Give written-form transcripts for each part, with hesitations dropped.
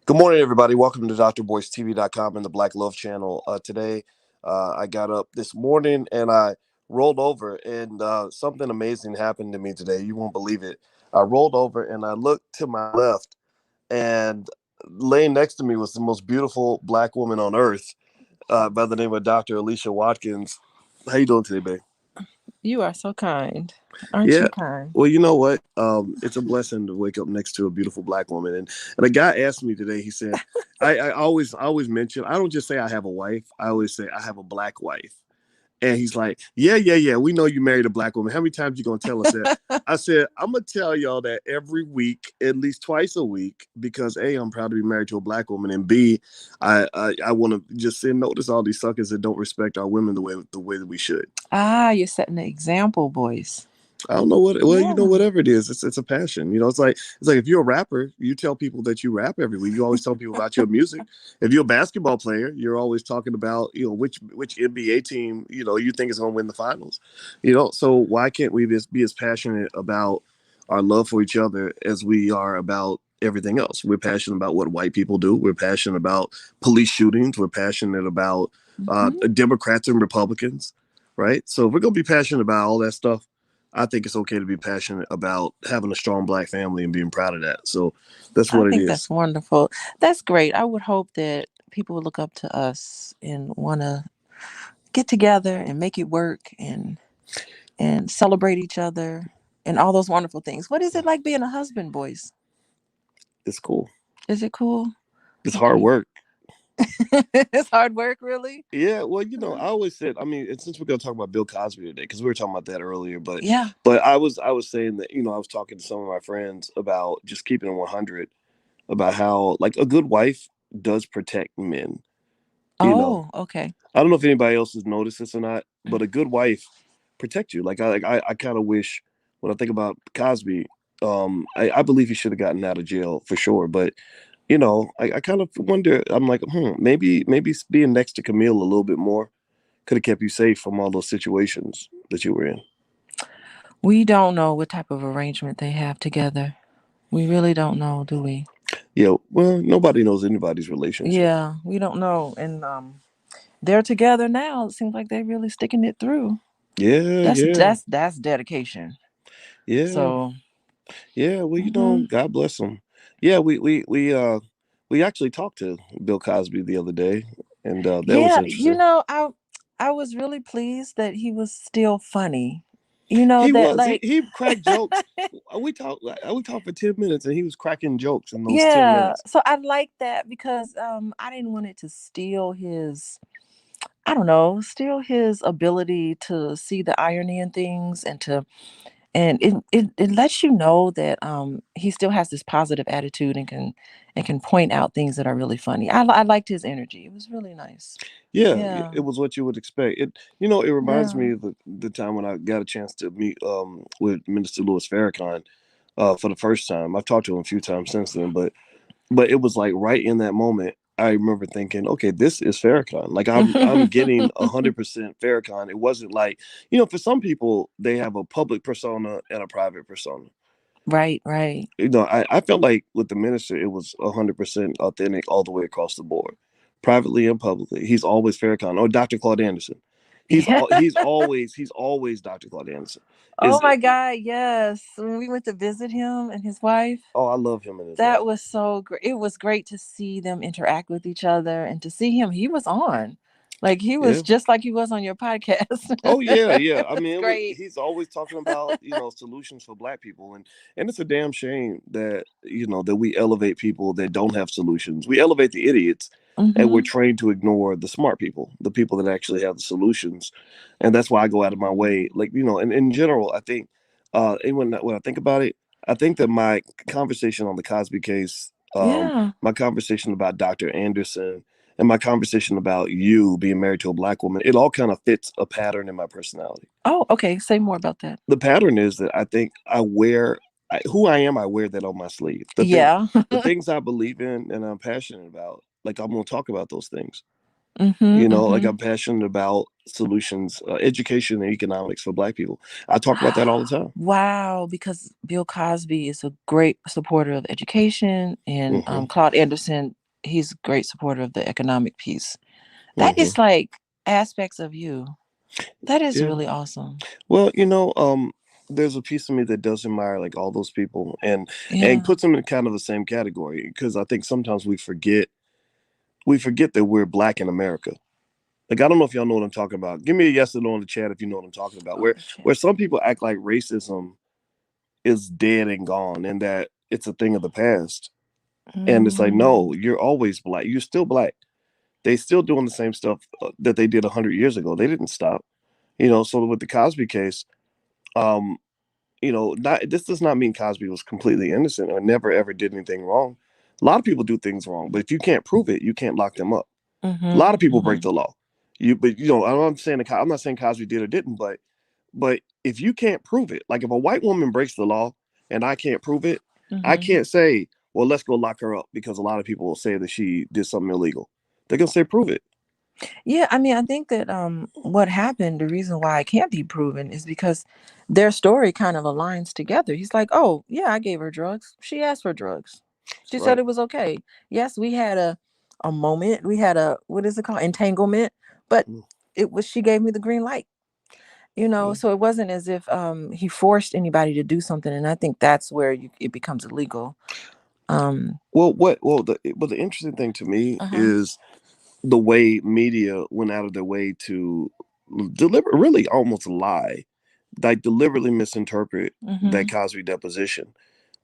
Good morning, everybody. Welcome to drboycetv.com and the Black Love Channel. Today, I got up this morning and I rolled over, and something amazing happened to me today. You won't believe it. I rolled over and I looked to my left, and laying next to me was the most beautiful Black woman on earth, by the name of Dr. Alicia Watkins. How you doing today, babe? You are so kind. Aren't Yeah. you kind? Well, you know what? It's a blessing to wake up next to a beautiful Black woman. And a guy asked me today. He said, I always mention. I don't just say I have a wife. I always say I have a Black wife. And he's like, yeah. We know you married a Black woman. How many times you gonna tell us that? I said, I'm gonna tell y'all that every week, at least twice a week, because A, I'm proud to be married to a Black woman, and B, I want to just send notice all these suckers that don't respect our women the way that we should. You're setting the example, boys. I don't know what. Well, Yeah. whatever it is, it's a passion. It's like if you're a rapper, you tell people that you rap every week. You always tell people about your music. If you're a basketball player, you're always talking about which NBA team you think is going to win the finals. So why can't we just be as passionate about our love for each other as we are about everything else? We're passionate about what white people do. We're passionate about police shootings. We're passionate about Hmm. Democrats and Republicans, right? So if we're going to be passionate about all that stuff, I think it's okay to be passionate about having a strong Black family and being proud of that. So that's I what it think that's is. wonderful. That's great. I would hope that people would look up to us and want to get together and make it work and celebrate each other and all those wonderful things. What is it like being a husband, boys? It's cool. Is it cool? It's hard Okay. work. It's hard work, really? Yeah, well, I always said, I mean, and since we're gonna talk about Bill Cosby today, because we were talking about that earlier, but Yeah. but I was saying that I was talking to some of my friends about just keeping it 100, about how like a good wife does protect men. You know, Oh, okay. I don't know if anybody else has noticed this or not, but a good wife protects you. I kind of wish when I think about Cosby, I believe he should have gotten out of jail for sure. But I kind of wonder. I'm like, maybe being next to Camille a little bit more could have kept you safe from all those situations that you were in. We don't know what type of arrangement they have together. We really don't know, do we? Yeah, well, nobody knows anybody's relationship. Yeah, we don't know. And they're together now. It seems like they're really sticking it through. Yeah, That's yeah, that's that's dedication. yeah, So, yeah. Well, mhm. God bless them. Yeah, we actually talked to Bill Cosby the other day, and that was Yeah, interesting. I was really pleased that he was still funny. You know He that was. He, like he cracked jokes. We talked for 10 minutes, and he was cracking jokes in those ten yeah, minutes. so I like that because I didn't want it to steal his I don't know, steal his ability to see the irony in things and it lets you know that he still has this positive attitude and can point out things that are really funny. I liked his energy. It was really nice. Yeah, Yeah. it was what you would expect. It reminds Yeah. me of the time when I got a chance to meet with Minister Louis Farrakhan for the first time. I've talked to him a few times since then, but it was like right in that moment. I remember thinking, okay, this is Farrakhan. Like I'm getting 100% Farrakhan. It wasn't like for some people they have a public persona and a private persona. Right, right. I felt like with the minister, it was 100% authentic all the way across the board, privately and publicly. He's always Farrakhan or Dr. Claude Anderson. Yeah. He's always Dr. Claude Anderson. Oh Is my God, yes. When we went to visit him and his wife, Oh, I love him and his that wife. was so great. It was great to see them interact with each other and to see him. He was on. Like he was Yeah. just like he was on your podcast. Oh yeah, yeah. I mean, It's great. he's always talking about solutions for Black people, and it's a damn shame that that we elevate people that don't have solutions. We elevate the idiots, and we're Hmm. trained to ignore the smart people, the people that actually have the solutions, and that's why I go out of my way. Like and in general, I think, and when I think about it, I think that my conversation on the Cosby case, Yeah. my conversation about Dr. Anderson and my conversation about you being married to a Black woman, it all kind of fits a pattern in my personality. Oh, okay. Say more about that. The pattern is that I think who I am. I wear that on my sleeve. Yeah. The things I believe in and I'm passionate about. Like I'm going to talk about those things. Mm-hmm, Like mm-hmm. I'm passionate about solutions, education and economics for Black people. I talk about that all the time. Wow, because Bill Cosby is a great supporter of education, and Hmm. Claude Anderson, he's a great supporter of the economic piece. That Hmm. is like aspects of you. That is Yeah. really awesome. Well, there's a piece of me that does admire like all those people, and Yeah. puts them in kind of the same category, because I think sometimes we forget that we're Black in America. Like, I don't know if y'all know what I'm talking about. Give me a yes or no in the chat if you know what I'm talking about. Oh, Where the chat. where some people act like racism is dead and gone, and that it's a thing of the past. And it's like, Mm, no, you're always Black. You're still Black. They still doing the same stuff that they did 100 years ago. They didn't stop. So with the Cosby case, um, not this does not mean Cosby was completely innocent or never ever did anything wrong. A lot of people do things wrong, but if you can't prove it, you can't lock them up. A mm-hmm, lot of people break mm-hmm, the law. But I'm not saying Cosby did or didn't, but if you can't prove it, like if a white woman breaks the law and I can't prove it, I mm-hmm. can't say, well, let's go lock her up, because a lot of people will say that she did something illegal. They're gonna say, prove it. Yeah, I mean, I think that what happened, the reason why it can't be proven is because their story kind of aligns together. He's like, "Oh, yeah, I gave her drugs. She asked for drugs. She said Right. it was okay. Yes, we had a moment. We had a what is it called? Entanglement, but Mm. it was she gave me the green light. Yeah. So it wasn't as if he forced anybody to do something, and I think that's where it becomes illegal. Um, Well, the interesting thing to me uh-huh. is the way media went out of their way to really almost lie, like deliberately misinterpret that Mhm. Cosby deposition.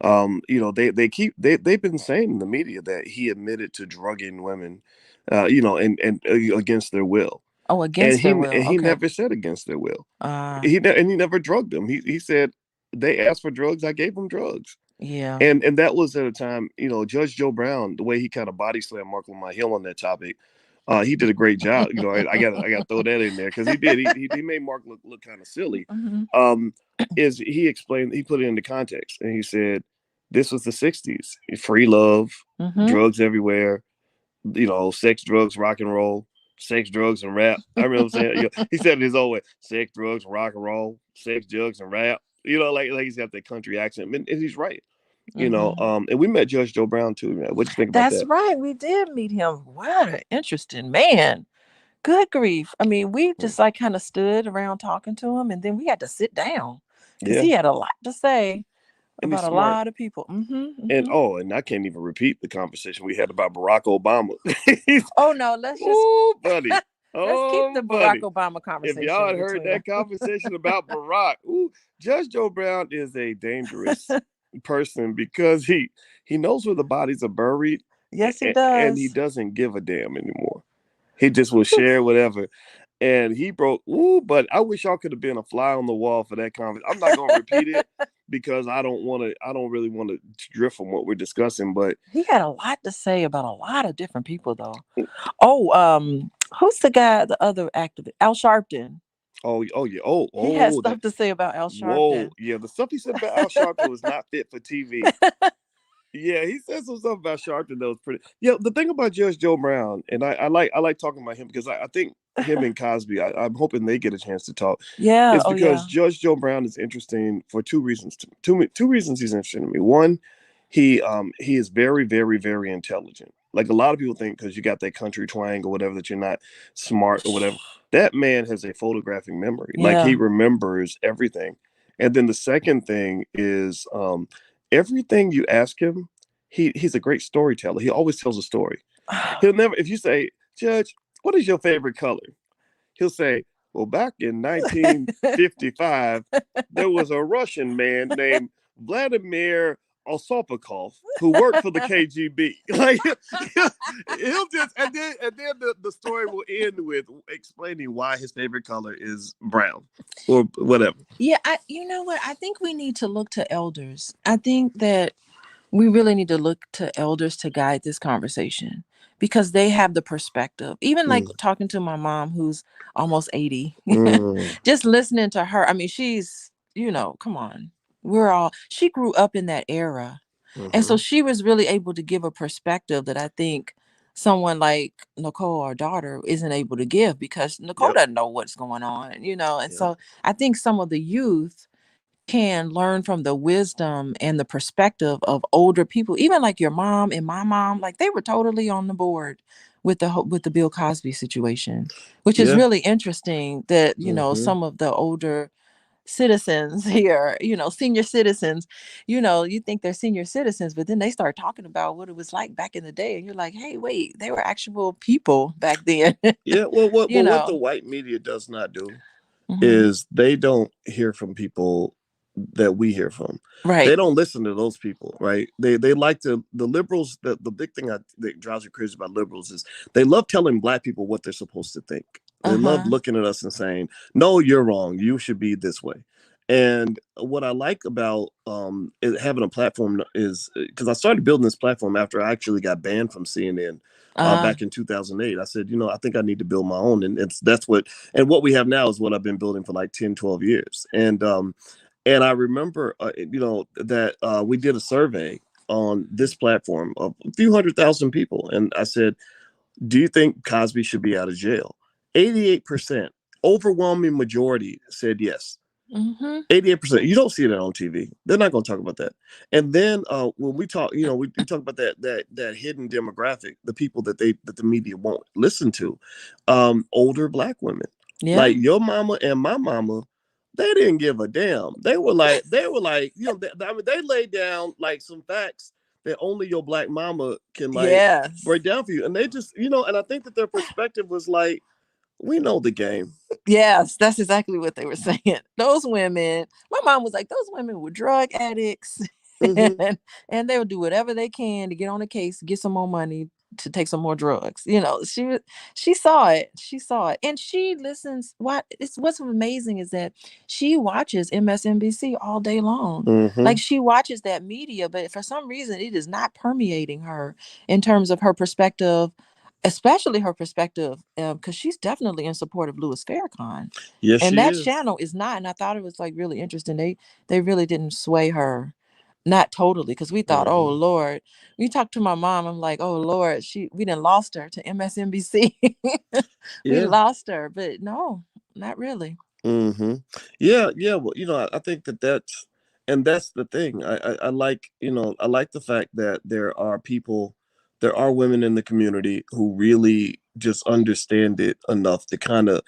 They've been saying in the media that he admitted to drugging women, and against their will, Oh, and against he their and will. he Okay. never said against their will. Uh, He never drugged them. He said they asked for drugs, I gave them drugs. yeah. And that was at a time, Judge Joe Brown, the way he kind of body slammed Mark Lamar Hill on that topic, he did a great job. I got to throw that in there, because he did. He made Mark look kind of silly. Mhm. Um, is he explained? He put it into context, and he said, "This was the '60s, free love, Mhm. drugs everywhere. Sex, drugs, rock and roll." Sex, drugs, and rap. I remember saying, he said it his own way: sex, drugs, rock and roll, sex, drugs, and rap. Like he's got that country accent, and he's right. Mhm. And we met Judge Joe Brown too, man. What you think about That's that? right. We did meet him. What an interesting man. Good grief. I mean, we just like kind of stood around talking to him, and then we had to sit down because Yeah, he had a lot to say and he's about a smart. lot of people. And Mm-hmm. and I can't even repeat the conversation we had about Barack Obama. Oh no, let's just Oh, buddy. let's keep Oh, the Barack buddy. Obama If y'all conversation had heard between that conversation about Barack, Judge Joe Brown is a dangerous us. person, because he knows where the bodies are buried, Yes, he and he does. doesn't give a damn anymore. He just will share whatever. And he broke. But I wish y'all could have been a fly on the wall for that conversation. I'm not gonna repeat it, because I don't want to. I don't really want to drift from what we're discussing. But He had a lot to say about a lot of different people, though. Oh, who's the guy, the other activist? Al Sharpton. oh yeah, He had that stuff to say about Al whoa, Sharpton. yeah, the stuff he said about Al Sharpton was not fit for TV. Yeah, he said some stuff about Sharpton that was pretty. Yeah, the thing about Judge Joe Brown, and I like talking about him, because I think him and Cosby, I'm hoping they get a chance to talk, Yeah. is Oh, because yeah. Judge Joe Brown is interesting for two reasons. Two reasons he's interesting to me. One, he is very, very, very intelligent. Like, a lot of people think because you got that country twang or whatever that you're not smart or whatever. That man has a photographic memory. Like, he Yeah. remembers everything. And then the second thing is, everything you ask him, he's a great storyteller. He always tells a story. He'll never, if you say, Judge, what is your favorite color? He'll say, well, back in 1955, there was a Russian man named Vladimir Osopakov who worked for the KGB. Like, he'll just, and then the story will end with explaining why his favorite color is brown or whatever. Yeah, you know what? I think we need to look to elders. I think that we really need to look to elders to guide this conversation because they have the perspective. Even like Mm, talking to my mom who's almost 80. mm, Just listening to her. I mean, she's, come on. She grew up in that era. And so mhm. she was really able to give a perspective that I think someone like Nicole, our daughter, isn't able to give because Nicole Yep. doesn't know what's going on, and Yep. so I think some of the youth can learn from the wisdom and the perspective of older people, even like your mom and my mom. Like they were totally on the board with the Bill Cosby situation, which is Yeah. really interesting that Hmm. some of the older citizens here, senior citizens, you think they're senior citizens, but then they start talking about what it was like back in the day, and you're like, hey, wait, they were actual people back then. Yeah. Well, what you but what the know white media does not do hmm is they don't hear from people that we hear from. They right. don't listen to those people, right? They like to the liberals. The big thing that drives me crazy about liberals is they love telling black people what they're supposed to think. They love Uh-huh. looking at us and saying, "No, you're wrong. You should be this way." And what I like about having a platform is because I started building this platform after I actually got banned from CNN uh back in 2008. I said, I think I need to build my own, and that's what we have now is what I've been building for like 10, 12 years. And I remember, that we did a survey on this platform of a few 100,000 people. And I said, do you think Cosby should be out of jail? 88%, overwhelming majority said yes. hmm 88%. You don't see that on TV. They're not going to talk about that. And then when we talk, we talk about that hidden demographic, the people that the media won't listen to, older black women, yeah. like your mama and my mama. They didn't give a damn. They were like, I mean, they laid down like some facts that only your black mama can like break Yes. down for you. And they just, and I think that their perspective was like, we know the game. Yes, that's exactly what they were saying. Those women, my mom was like, those women were drug addicts Hmm. and they would do whatever they can to get on the case, get some more money to take some more drugs. She saw it. She saw it. And she listens. What's amazing is that she watches MSNBC all day long. Like Hmm. she watches that media, but for some reason it is not permeating her in terms of her perspective, especially her perspective, because she's definitely in support of Louis Farrakhan, Yes, and she that is. channel is not. And I thought it was like really interesting. They really didn't sway her, not totally, because we thought, oh Hmm. Lord. We talked to my mom. I'm like, oh Lord, we didn't lost her to MSNBC. We Yeah. lost her, but no, not really. Hmm. Yeah, yeah. Well, I think that's the thing. I like, I like the fact that there are women in the community who really just understand it enough to kind of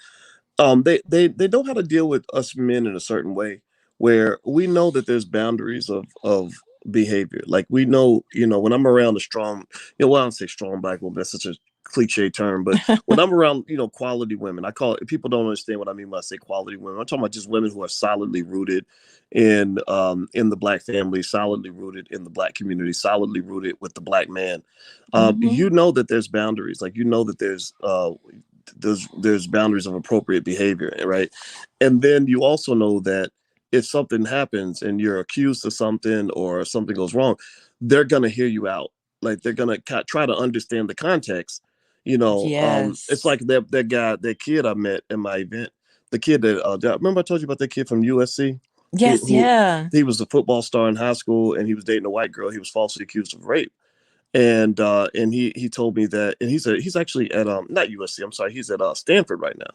they know how to deal with us men in a certain way where we know that there's boundaries of behavior. Like we know, when I'm around a strong, well, I don't say strong black woman, that's such a cliche term, but when I'm around, quality women, I call it, people don't understand what I mean when I say quality women. I'm talking about just women who are solidly rooted in the black family, solidly rooted in the black community, solidly rooted with the black man. Hmm. You know that there's boundaries, like that there's boundaries of appropriate behavior, right? And then you also know that if something happens and you're accused of something or something goes wrong, they're gonna hear you out. Like they're gonna try to understand the context. It's Yes. like that kid I met in my event. The kid remember I told you about that kid from USC Yes. who Yeah. he was a football star in high school and he was dating a white girl. He was falsely accused of rape, and he told me that, and he's actually at not USC, I'm sorry, he's at Stanford right now.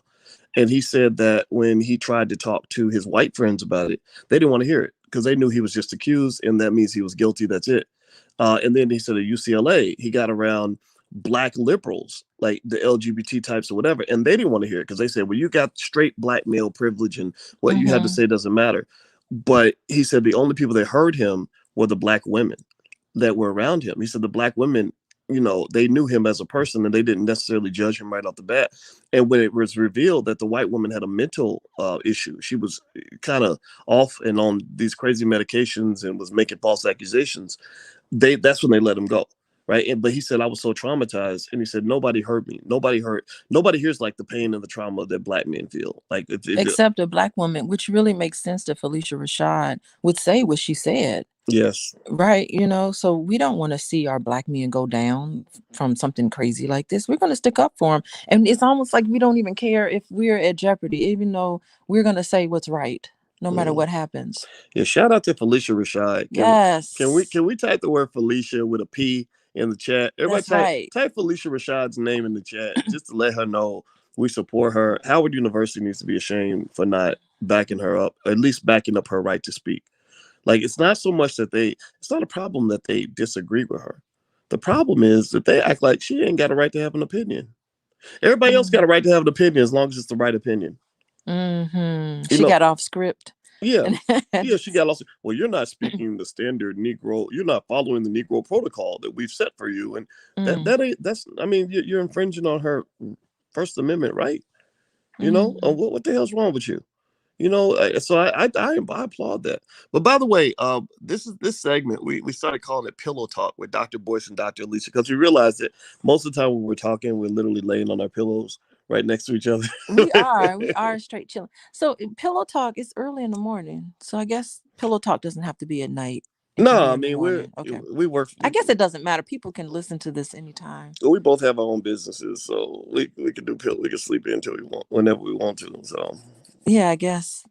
And he said that when he tried to talk to his white friends about it, they didn't want to hear it because they knew he was just accused and that means he was guilty, that's it. And then he said at UCLA he got around black liberals like the LGBT types or whatever, and they didn't want to hear it because they said, well, you got straight black male privilege and what you had to Hmm. say doesn't matter. But he said the only people that heard him were the black women that were around him. He said the black women, they knew him as a person and they didn't necessarily judge him right off the bat. And when it was revealed that the white woman had a mental issue, she was kind of off and on these crazy medications and was making false accusations. That's when they let him go. Right. But he said, I was so traumatized. And he said, nobody hurt me. Nobody hears like the pain and the trauma that black men feel. Like, Except a black woman, which really makes sense that Felicia Rashad would say what she said. yes. Right, so we don't want to see our black men go down from something crazy like this. We're going to stick up for them. And it's almost like we don't even care if we're at jeopardy, even though we're going to say what's right, no matter Mm. what happens. Yeah. Shout out to Felicia Rashad. Can Yes. we type the word Felicia with a P in the chat. Everybody That's right. type Felicia Rashad's name in the chat just to let her know we support her. Howard University needs to be ashamed for not backing her up, at least backing up her right to speak. Like, it's not so much that it's not a problem that they disagree with her. The problem is that they act like she ain't got a right to have an opinion. Everybody else got a right to have an opinion as long as it's the right opinion. You She know, got off script. yeah. Yeah, she got lost. Well, you're not speaking the standard Negro. You're not following the Negro protocol that we've set for you, and that ain't. That's. I mean, you're infringing on her First Amendment right. You know, what the hell's wrong with you? You know, so I applaud that. But by the way, this segment we started calling it Pillow Talk with Dr. Boyce and Dr. Alicia because we realized that most of the time when we're talking, we're literally laying on our pillows right next to each other. We are straight chilling. So pillow talk is early in the morning. So I guess pillow talk doesn't have to be at night. It can No, be I in the mean morning. Okay. we work. I guess it doesn't matter. People can listen to this anytime. We both have our own businesses, so we can we can sleep in until we want, whenever we want to. So Yeah, I guess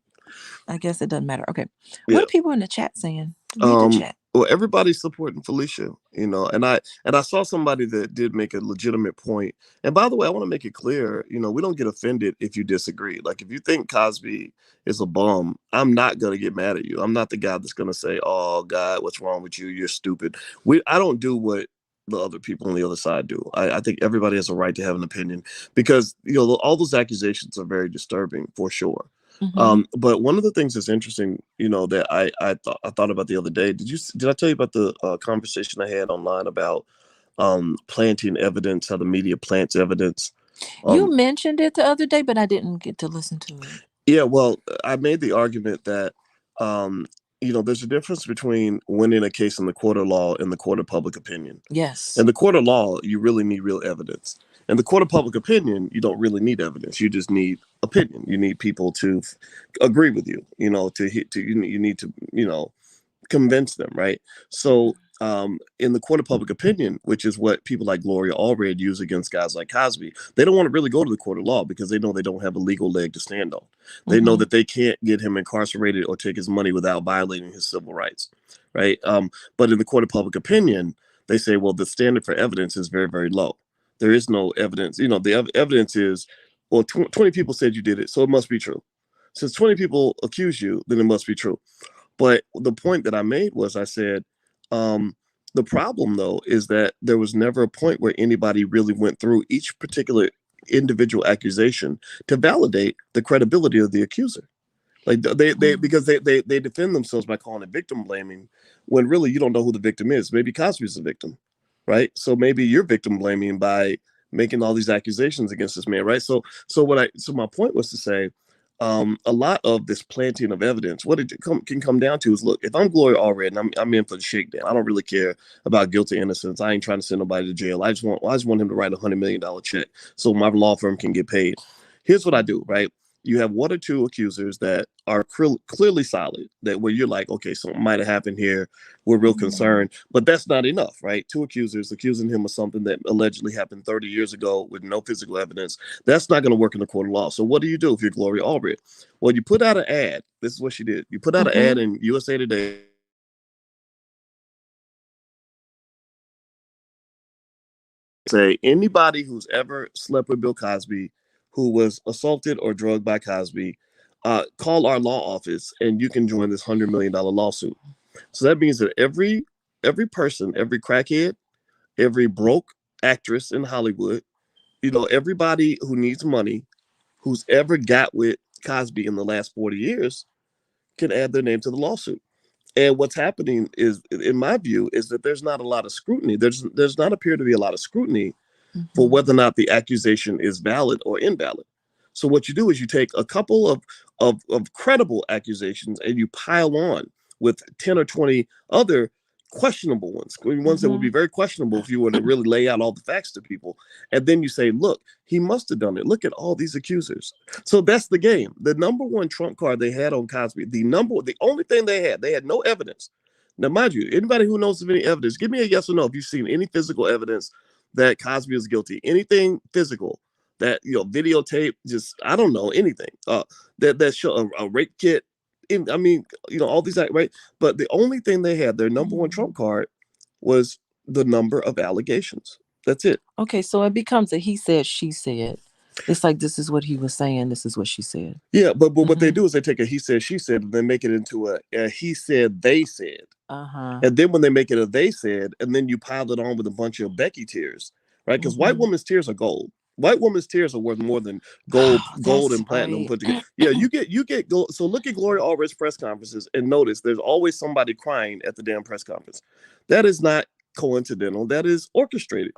it doesn't matter. Okay. What yeah. are people in the chat saying? Read the chat. Well, everybody's supporting Felicia, you know, and I saw somebody that did make a legitimate point. And by the way, I want to make it clear, you know, we don't get offended if you disagree. Like, if you think Cosby is a bum, I'm not gonna get mad at you. I'm not the guy that's gonna say, "Oh God, what's wrong with you? You're stupid." I don't do what the other people on the other side do. I think everybody has a right to have an opinion because, you know, all those accusations are very disturbing for sure. But one of the things that's interesting, you know, that I thought about the other day. Did I tell you about the conversation I had online about planting evidence, how the media plants evidence? You mentioned it the other day, but I didn't get to listen to it. Yeah, well, I made the argument that um, you know, there's a difference between winning a case in the court of law and the court of public opinion. Yes. In the court of law, you really need real evidence. In the court of public opinion, you don't really need evidence. You just need opinion. You need people to agree with you. You know, you need to, you know, convince them, right? So in the court of public opinion, which is what people like Gloria Allred use against guys like Cosby, they don't want to really go to the court of law because they know they don't have a legal leg to stand on. They know that they can't get him incarcerated or take his money without violating his civil rights, right? But in the court of public opinion, they say, well, the standard for evidence is very, very low. There is no evidence. You know, the evidence is, well, 20 people said you did it, so it must be true. Since 20 people accuse you, then it must be true. But the point that I made was I said, the problem though is that there was never a point where anybody really went through each particular individual accusation to validate the credibility of the accuser. Like because they defend themselves by calling it victim blaming when really you don't know who the victim is. Maybe Cosby's the victim, right? So maybe you're victim blaming by making all these accusations against this man, right? So my point was to say, a lot of this planting of evidence, what it can come down to is, look, if I'm Gloria Allred and I'm in for the shakedown, I don't really care about guilt or innocence. I ain't trying to send nobody to jail. I just want him to write $100 million check so my law firm can get paid. Here's what I do, right? You have one or two accusers that are clearly solid, that where you're like, okay, something might have happened here. We're real concerned, but that's not enough, right? Two accusers accusing him of something that allegedly happened 30 years ago with no physical evidence. That's not going to work in the court of law. So what do you do if you're Gloria Allred? Well, you put out an ad. This is what she did. You put out an ad in USA Today say anybody who's ever slept with Bill Cosby, who was assaulted or drugged by Cosby, call our law office and you can join this $100 million lawsuit. So that means that every person, every crackhead, every broke actress in Hollywood, you know, everybody who needs money, who's ever got with Cosby in the last 40 years, can add their name to the lawsuit. And what's happening is, in my view, is that there's not a lot of scrutiny. There's not appear to be a lot of scrutiny for whether or not the accusation is valid or invalid. So what you do is you take a couple of credible accusations and you pile on with 10 or 20 other questionable ones that would be very questionable if you were to really lay out all the facts to people. And then you say, look, he must have done it. Look at all these accusers. So that's the game. The number one trump card they had on Cosby, the only thing they had no evidence. Now, mind you, anybody who knows of any evidence, give me a yes or no if you've seen any physical evidence that Cosby is guilty. Anything physical that, you know, videotape, just, I don't know, anything that show a rape kit. I mean, you know, all these, right? But the only thing they had, their number one trump card, was the number of allegations. That's it. Okay, so it becomes a he said, she said. It's like this is what he was saying, this is what she said. Yeah, but what they Mm-hmm. do is they take a he said, she said, and then make it into a he said, they said. Uh-huh. And then when they make it a they said, and then you pile it on with a bunch of Becky tears, right? Because white Mm-hmm. women's tears are gold. White women's tears are worth more than Oh, gold that's and platinum right. put together. Yeah, you get gold. So look at Gloria Allred's press conferences and notice there's always somebody crying at the damn press conference. That is not coincidental. That is orchestrated,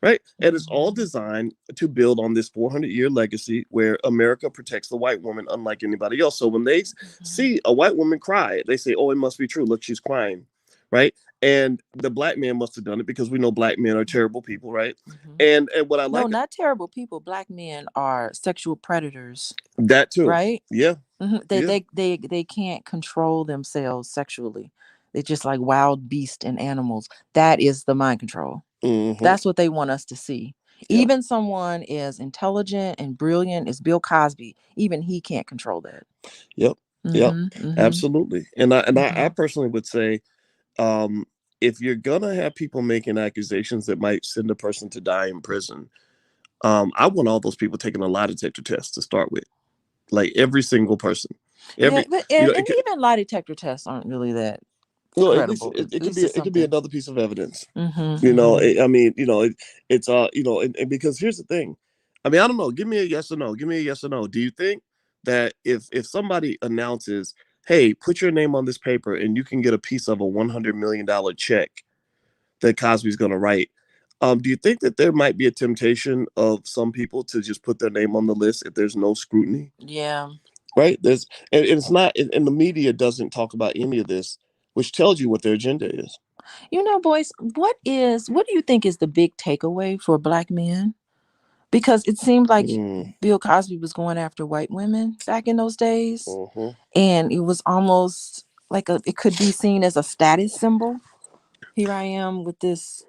right? And it's all Mm-hmm. designed to build on this 400-year legacy where America protects the white woman unlike anybody else. So when they Mm-hmm. see a white woman cry, they say, "Oh, it must be true. Look, she's crying." Right? And the black man must have done it because we know black men are terrible people, right? Mm-hmm. And what I No, like not terrible people. Black men are sexual predators, that too. right? Yeah, Mhm. They, yeah. they they they can't control themselves sexually. They're just like wild beasts and animals. That is the mind control. Mm-hmm. That's what they want us to see. Yep. Even someone as intelligent and brilliant as Bill Cosby, even he can't control that. Yep. Yep. Mm-hmm. Mm-hmm. Absolutely. And I Mm-hmm. personally would say, um, if you're gonna have people making accusations that might send a person to die in prison, I want all those people taking a lie detector test to start with, like every single person, Yeah, every but you know, and even lie detector tests aren't really that well, at least credible. At it could least be it's it could be something. another piece of evidence. Mm-hmm. You know, Mm-hmm. I mean, it's and because here's the thing, I mean, I don't know. Give me a yes or no. Give me a yes or no. Do you think that if somebody announces, hey, put your name on this paper and you can get a piece of a $100 million check that Cosby's going to write? Do you think that there might be a temptation of some people to just put their name on the list if there's no scrutiny? Yeah. Right? And it's not, and the media doesn't talk about any of this, which tells you what their agenda is. You know, Boyce, what do you think is the big takeaway for black men? Because it seemed like Mm, Bill Cosby was going after white women back in those days. hmm. And it was almost like it could be seen as a status symbol. Here I am with this,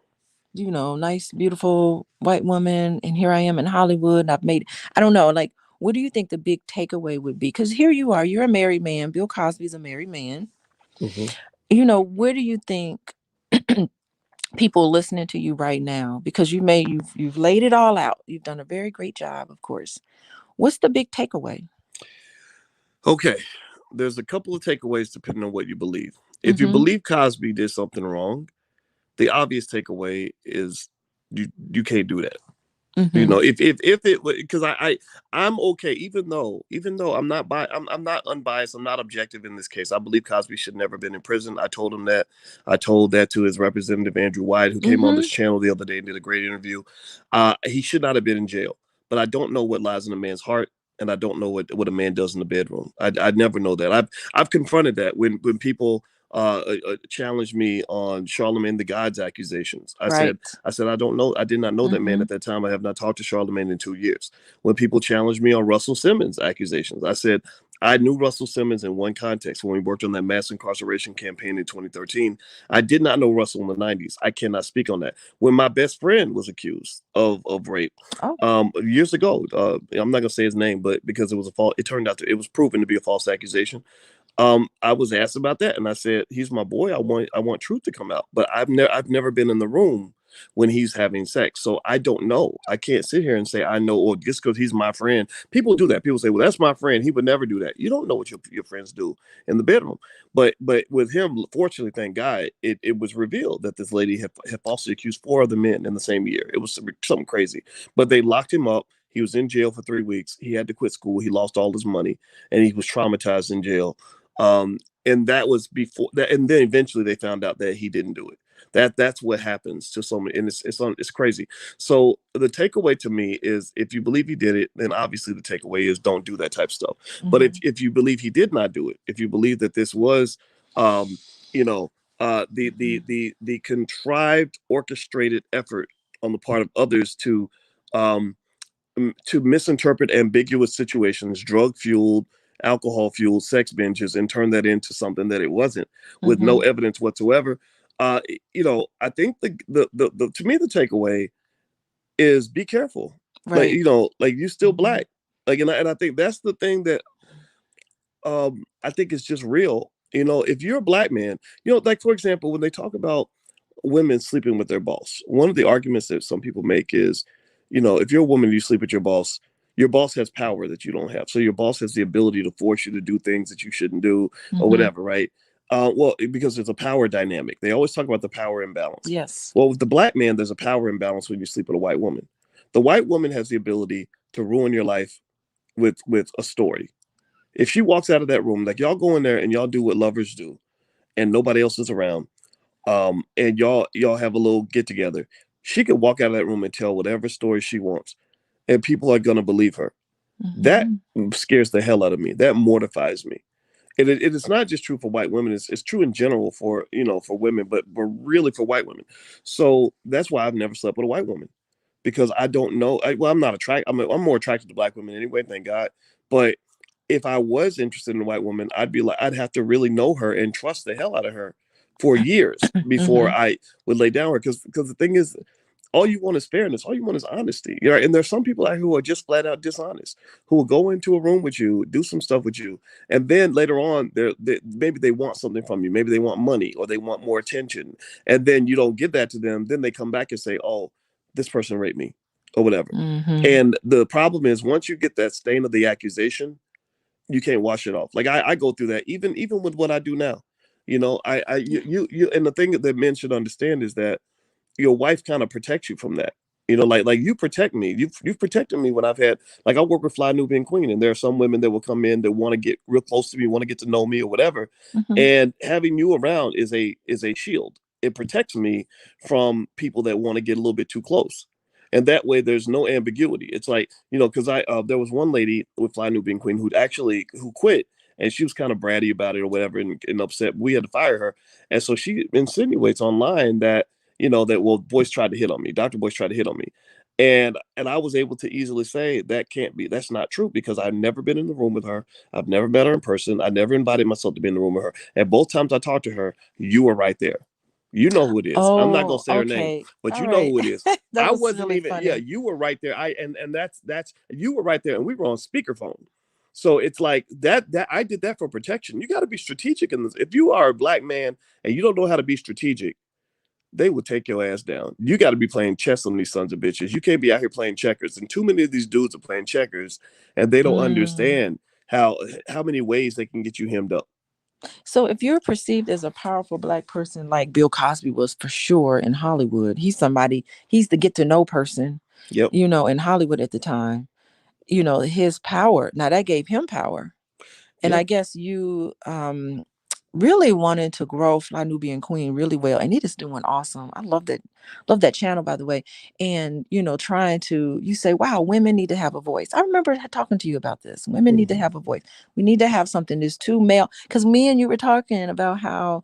nice, beautiful white woman, and here I am in Hollywood, and I've made, I don't know, like, what do you think the big takeaway would be? Because here you are, you're a married man. Bill Cosby's a married man. Hmm. Where do you think people listening to you right now, because you've laid it all out, you've done a very great job, of course, what's the big takeaway? Okay. There's a couple of takeaways depending on what you believe. If you Mm-hmm. believe Cosby did something wrong, the obvious takeaway is you can't do that. Mm-hmm. If it because I'm okay, even though I'm not unbiased, I'm not objective in this case. I believe Cosby should never been in prison. I told him that. I told that to his representative Andrew White, who came on Mm-hmm. this channel the other day and did a great interview. He should not have been in jail, but I don't know what lies in a man's heart, and I don't know what a man does in the bedroom. I never know that. I've confronted that when people challenged me on Charlemagne the God's accusations. Right. I said, I don't know. I did not know that man Mm-hmm. at that time. I have not talked to Charlemagne in 2 years. When people challenged me on Russell Simmons accusations, I said, I knew Russell Simmons in one context when we worked on that mass incarceration campaign in 2013. I did not know Russell in the 90s. I cannot speak on that. When my best friend was accused of rape Oh. years ago, I'm not going to say his name, but because it was a false, it turned out it was proven to be a false accusation. I was asked about that, and I said, "He's my boy. I want truth to come out." But I've never been in the room when he's having sex, so I don't know. I can't sit here and say I know, or just because he's my friend. People do that. People say, "Well, that's my friend. He would never do that." You don't know what your friends do in the bedroom. But with him, fortunately, thank God, it was revealed that this lady had falsely accused 4 other men in the same year. It was something crazy. But they locked him up. He was in jail for 3 weeks. He had to quit school. He lost all his money, and he was traumatized in jail. And that was before that, and then eventually they found out that he didn't do it. That's what happens to so many, and it's crazy. So the takeaway to me is, if you believe he did it, then obviously the takeaway is don't do that type of stuff. But if Mm-hmm. if you believe he did not do it, if you believe that this was, um, you know, Mm-hmm. the contrived, orchestrated effort on the part of others um, to misinterpret ambiguous situations, drug fueled, alcohol fueled sex binges, and turn that into something that it wasn't with no Mm-hmm. evidence whatsoever. Uh, I think the to me the takeaway is be careful. Like, Right. like you still Mm-hmm. black. Like, and I think that's the thing that I think is just real. If you're a black man, like for example, when they talk about women sleeping with their boss. One of the arguments that some people make is, if you're a woman, you sleep with your boss has power that you don't have. So your boss has the ability to force you to do things that you shouldn't do or Mm-hmm. whatever, right? Well, because there's a power dynamic. They always talk about the power imbalance. Yes. Well, with the black man, there's a power imbalance when you sleep with a white woman. The white woman has the ability to ruin your life with a story. If she walks out of that room, like y'all go in there and y'all do what lovers do, and nobody else is around, and y'all have a little get together, she could walk out of that room and tell whatever story she wants, and people are gonna believe her. That Mm-hmm. scares the hell out of me. That mortifies me. And it is not just true for white women. It's true in general for for women, but really for white women. So that's why I've never slept with a white woman, because I don't know. Well, I'm not attracted. I'm more attracted to black women anyway. Thank God. But if I was interested in a white woman, I'd have to really know her and trust the hell out of her for years before Mm-hmm. I would lay down with her. Because the thing is, all you want is fairness. All you want is honesty. And there's some people out here who are just flat out dishonest, who will go into a room with you, do some stuff with you, and then later on, maybe they want something from you. Maybe they want money or they want more attention, and then you don't give that to them. Then they come back and say, "Oh, this person raped me," or whatever. Mm-hmm. And the problem is, once you get that stain of the accusation, you can't wash it off. Like I go through that even with what I do now. And the thing that men should understand is that your wife kind of protects you from that. Like you protect me. You've protected me when I've had, like, I work with Fly Nubian Queen, and there are some women that will come in that want to get real close to me, want to get to know me or whatever. Mm-hmm. And having you around is a shield. It protects me from people that want to get a little bit too close. And that way there's no ambiguity. It's like, because I there was one lady with Fly Nubian Queen who quit, and she was kind of bratty about it or whatever, and upset. We had to fire her. And so she insinuates online that well, Boyce tried to hit on me. Dr. Boyce tried to hit on me. And I was able to easily say that's not true, because I've never been in the room with her. I've never met her in person. I never invited myself to be in the room with her. And both times I talked to her, you were right there. You know who it is. I'm not gonna Oh, say her name, okay. but All you know right. who it is. That I was wasn't really even, yeah, funny. you were right there. And that's you were right there, and we were on speakerphone. So it's like that I did that for protection. You got to be strategic in this. If you are a black man and you don't know how to be strategic, they will take your ass down. You got to be playing chess on these sons of bitches. You can't be out here playing checkers. And too many of these dudes are playing checkers, and they don't Mm. understand how many ways they can get you hemmed up. So if you're perceived as a powerful black person like Bill Cosby was for sure in Hollywood, he's the get to know person, Yep. in Hollywood at the time. His power. Now that gave him power. And Yeah. I guess you really wanted to grow Fly Nubian Queen really well, and it is doing awesome. I love that channel, by the way. And trying to, you say, wow, women need to have a voice. I remember talking to you about this. Women need to Mhm. have a voice. We need to have something that's too male, because me and you were talking about how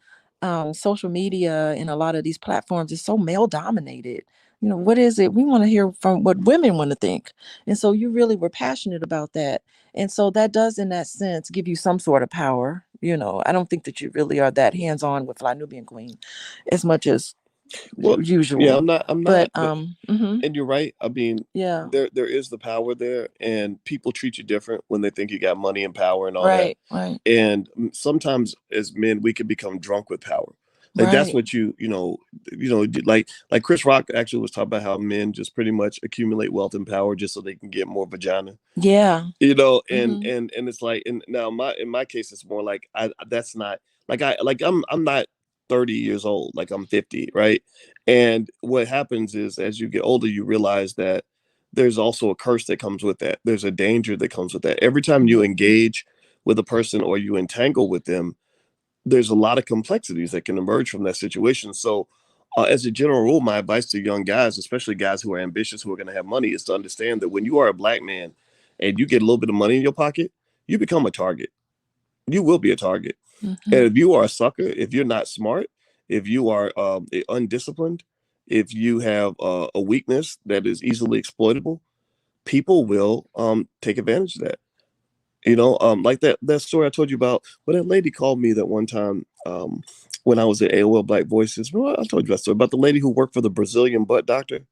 social media and a lot of these platforms is so male dominated. What is it? We want to hear from what women want to think. And so you really were passionate about that. And so that does, in that sense, give you some sort of power. I don't think that you really are that hands on with Fly Nubian Queen as much as Well, yeah, usual. I'm But not, but and you're right. I mean, yeah, there is the power there, and people treat you different when they think you got money and power and all that. right, right, And sometimes as men, we can become drunk with power. Like that's right. what like Chris Rock actually was talking about how men just pretty much accumulate wealth and power just so they can get more vagina. Yeah. And Mm-hmm. and it's like, and now in my case it's more like, I that's not like, I'm not 30 years old, like I'm 50, right? And what happens is, as you get older, you realize that there's also a curse that comes with that. There's a danger that comes with that. Every time you Mm-hmm. engage with a person or you entangle with them, there's a lot of complexities that can emerge from that situation. So as a general rule, my advice to young guys, especially guys who are ambitious, who are going to have money, is to understand that when you are a black man and you get a little bit of money in your pocket, you become a target. You will be a target. Mm-hmm. And if you are a sucker, if you're not smart, if you are undisciplined, if you have a weakness that is easily exploitable, people will take advantage of that. Like that story I told you about when that lady called me that one time, when I was at AOL Black Voices. Well, I told you that story about the lady who worked for the Brazilian butt doctor.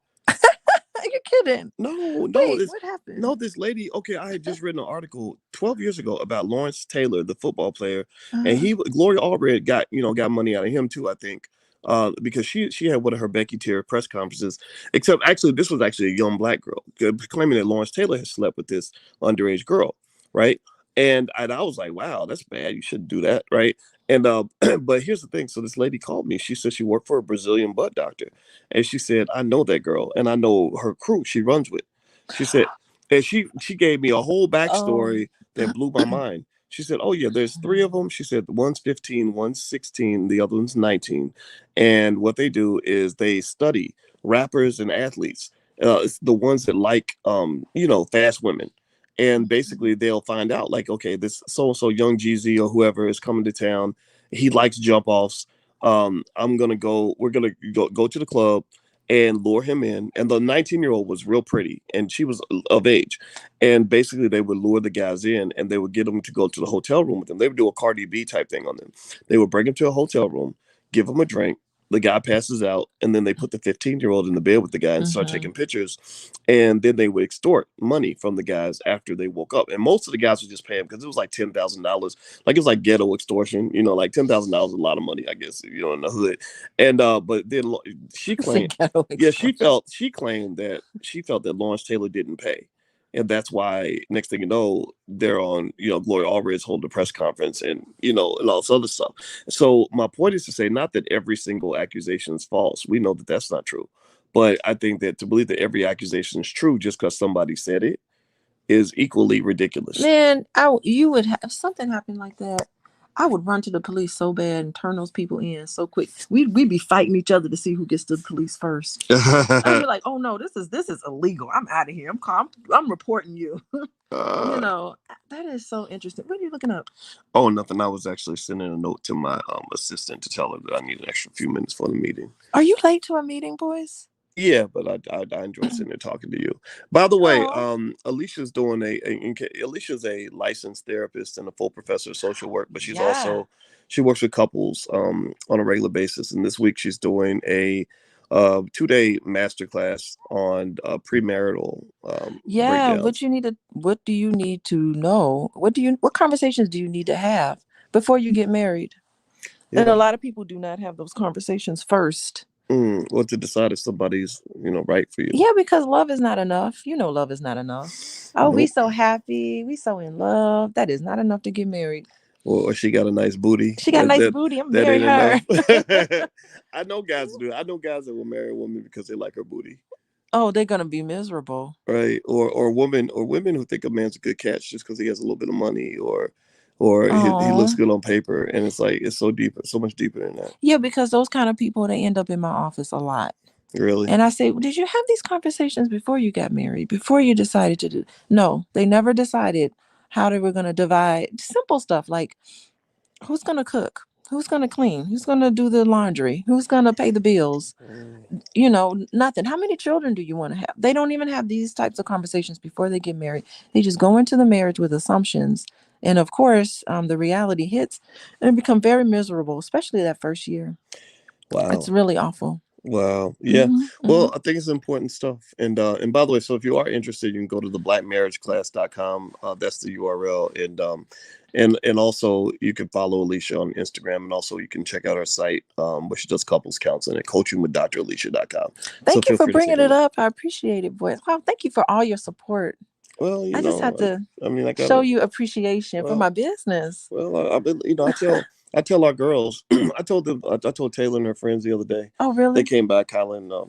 You're kidding. No, no, Wait, this what happened? no, this lady. Okay, I had just written an article 12 years ago about Lawrence Taylor, the football player, and Uh, he Gloria Allred got money out of him too, I think. because she had one of her Becky Tier press conferences. Except actually, this was actually a young black girl claiming that Lawrence Taylor had slept with this underage girl, right? And I was like, wow, that's bad. You shouldn't do that, right? And but here's the thing. So this lady called me. She said she worked for a Brazilian butt doctor, and she said I know that girl, and I know her crew she runs with. She said, and she gave me a whole Oh. backstory that blew my mind. She said, "Oh yeah, there's three of them." She said, "One's 15, one's 16, the other one's 19, and what they do is they study rappers and athletes, it's the ones that like fast women, and basically they'll find out like, okay, this so and so young Jeezy or whoever is coming to town, he likes jump offs. We're gonna go to the club." And lure him in. And the 19-year-old was real pretty and she was of age. And basically, they would lure the guys in and they would get them to go to the hotel room with them. They would do a Cardi B type thing on them. They would bring them to a hotel room, give them a drink. The guy passes out, and then they put the 15-year-old in the bed with the guy and start Mm-hmm. taking pictures. And then they would extort money from the guys after they woke up. And most of the guys would just pay them because it was like $10,000. Like it was like ghetto extortion, like $10,000 is a lot of money, I guess, in the hood. And but then she It's a claimed, ghetto yeah, extortion. she claimed that she felt that Lawrence Taylor didn't pay, and that's why next thing you know, they're on, Gloria Allred's holding a press conference, and and all this other stuff. So my point is to say, not that every single accusation is false. We know that that's not true, but I think that to believe that every accusation is true just because somebody said it is equally ridiculous. Man, you would have if something happened like that. I would run to the police so bad and turn those people in so quick. We'd be fighting each other to see who gets to the police first. I'd be like, "Oh no, this is illegal. I'm out of here. I'm reporting you." You uh, know, that is so interesting. What are you looking up? oh, nothing. I was actually sending a note to my assistant to tell her that I need an extra few minutes for the meeting. Are you late to a meeting, boys? Yeah, but I enjoy sitting there talking to you. By the way, Oh, Alicia's doing Alicia's a licensed therapist and a full professor of social work, but yeah. she works with couples on a regular basis. And this week she's doing a 2-day master class on premarital Yeah, breakdowns. what do you need to know? What conversations do you need to have before you get married? And Yeah, a lot of people do not have those conversations first. or to decide if somebody's right for you. Yeah, because love is not enough. You know love is not enough. Oh, we Nope. so happy, we so in love. That is not enough to get married. Or she got a nice booty. She got a That nice that booty. I'm that marry ain't her. enough. I know guys do. I know guys that will marry a woman because they like her booty, Oh, they're gonna be miserable. right? Or women who think a man's a good catch just because he has a little bit of money, or he looks Oh. good on paper, and it's like it's so deep, so much deeper than that. Yeah, because those kind of people they end up in my office a lot. Really? And I say, well, did you have these conversations before you got married? Before you decided to do? No, they never decided how they were going to divide simple stuff like who's going to cook, who's going to clean, who's going to do the laundry, who's going to pay the bills. Mm. Nothing. How many children do you want to have? They don't even have these types of conversations before they get married. They just go into the marriage with assumptions. And of course, the reality hits and become very miserable, especially that first year. It's Wow. really awful. Wow. Yeah. Hmm. Hmm. Well, I think it's important stuff. And by the way, so if you are interested, you can go to the blackmarriageclass.com. That's the URL. And also you can follow Alicia on Instagram, and also you can check out her site, where she does couples counseling at coachingwithdralicia.com. So Thank you feel for free to take bringing a it look. up. I appreciate it, boys. Wow, thank you for all your support. Well, I just had to I mean, I show gotta. you appreciation for Well, my business. I've been, I tell our girls, I told Taylor and her friends the other day. Oh, They really? came by, Colin, Uh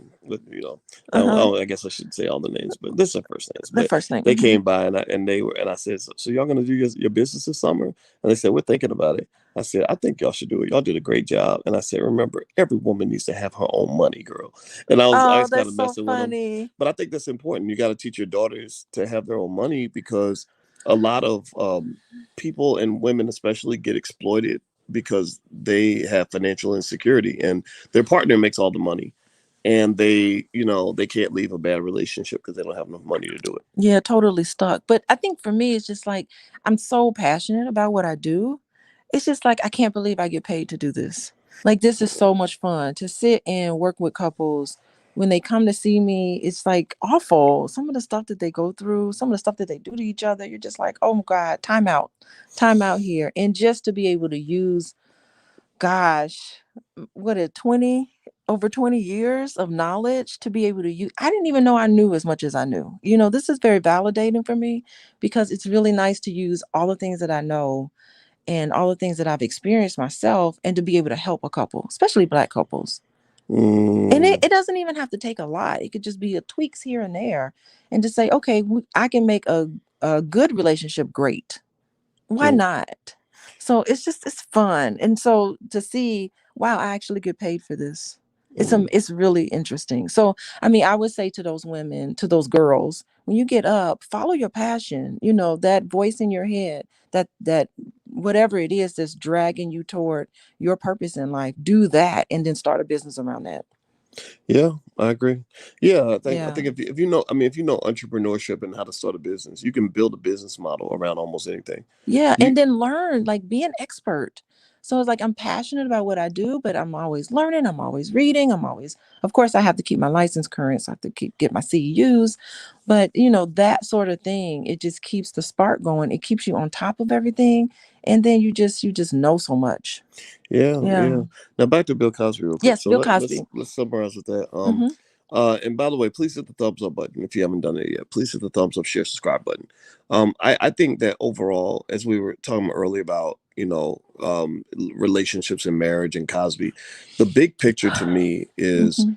huh. I guess I shouldn't say all the names, but this is their first names. The But first name. they Hmm. came by, and I said, so y'all gonna do your business this summer? And they said, we're thinking about it. I said, I think y'all should do it. Y'all did a great job. And I said, remember, every woman needs to have her own money, girl. And I Oh, was kind that's of so messing with them, funny. but I think that's important. You got to teach your daughters to have their own money because a lot of people and women especially get exploited because they have financial insecurity and their partner makes all the money, and they can't leave a bad relationship because they don't have enough money to do it. Yeah, totally stuck. But I think for me, it's just like I'm so passionate about what I do. It's just like I can't believe I get paid to do this. Like this is so much fun to sit and work with couples. When they come to see me, it's like awful. Some of the stuff that they go through, some of the stuff that they do to each other, you're just like, oh my God, time out here. And just to be able to use gosh, what a 20 over 20 years of knowledge to be able to use. I didn't even know I knew as much as I knew. This is very validating for me because it's really nice to use all the things that I know and all the things that I've experienced myself and to be able to help a couple, especially Black couples. And it, Mm, it doesn't even have to take a lot. It could just be a tweaks here and there and just say, okay, I can make a good relationship great. Why mm, not? So it's fun. And so to see, wow, I actually get paid for this. mm. It's really interesting. So I mean, I would say to those women, to those girls, when you get up, follow your passion. That voice in your head, that whatever it is that's dragging you toward your purpose in life, do that and then start a business around that. Yeah, I agree. Yeah, I think Yeah. if you know, I mean, if you know entrepreneurship and how to start a business, you can build a business model around almost anything. Yeah, You, and then learn, like be an expert. So it's like I'm passionate about what I do, but I'm always learning, I'm always reading, of course I have to keep my license current, so I have to get my CEUs. But that sort of thing, it just keeps the spark going. It keeps you on top of everything. And then you just know so much. yeah, Yeah. yeah. Now back to Bill Cosby real quick. Yes, So Bill let's Cosby. let's summarize with that. Hmm. And by the way, please hit the thumbs up button if you haven't done it yet. Please hit the thumbs up, share, subscribe button. I think that overall, as we were talking earlier about, relationships and marriage and Cosby, the big picture to me is, Hmm.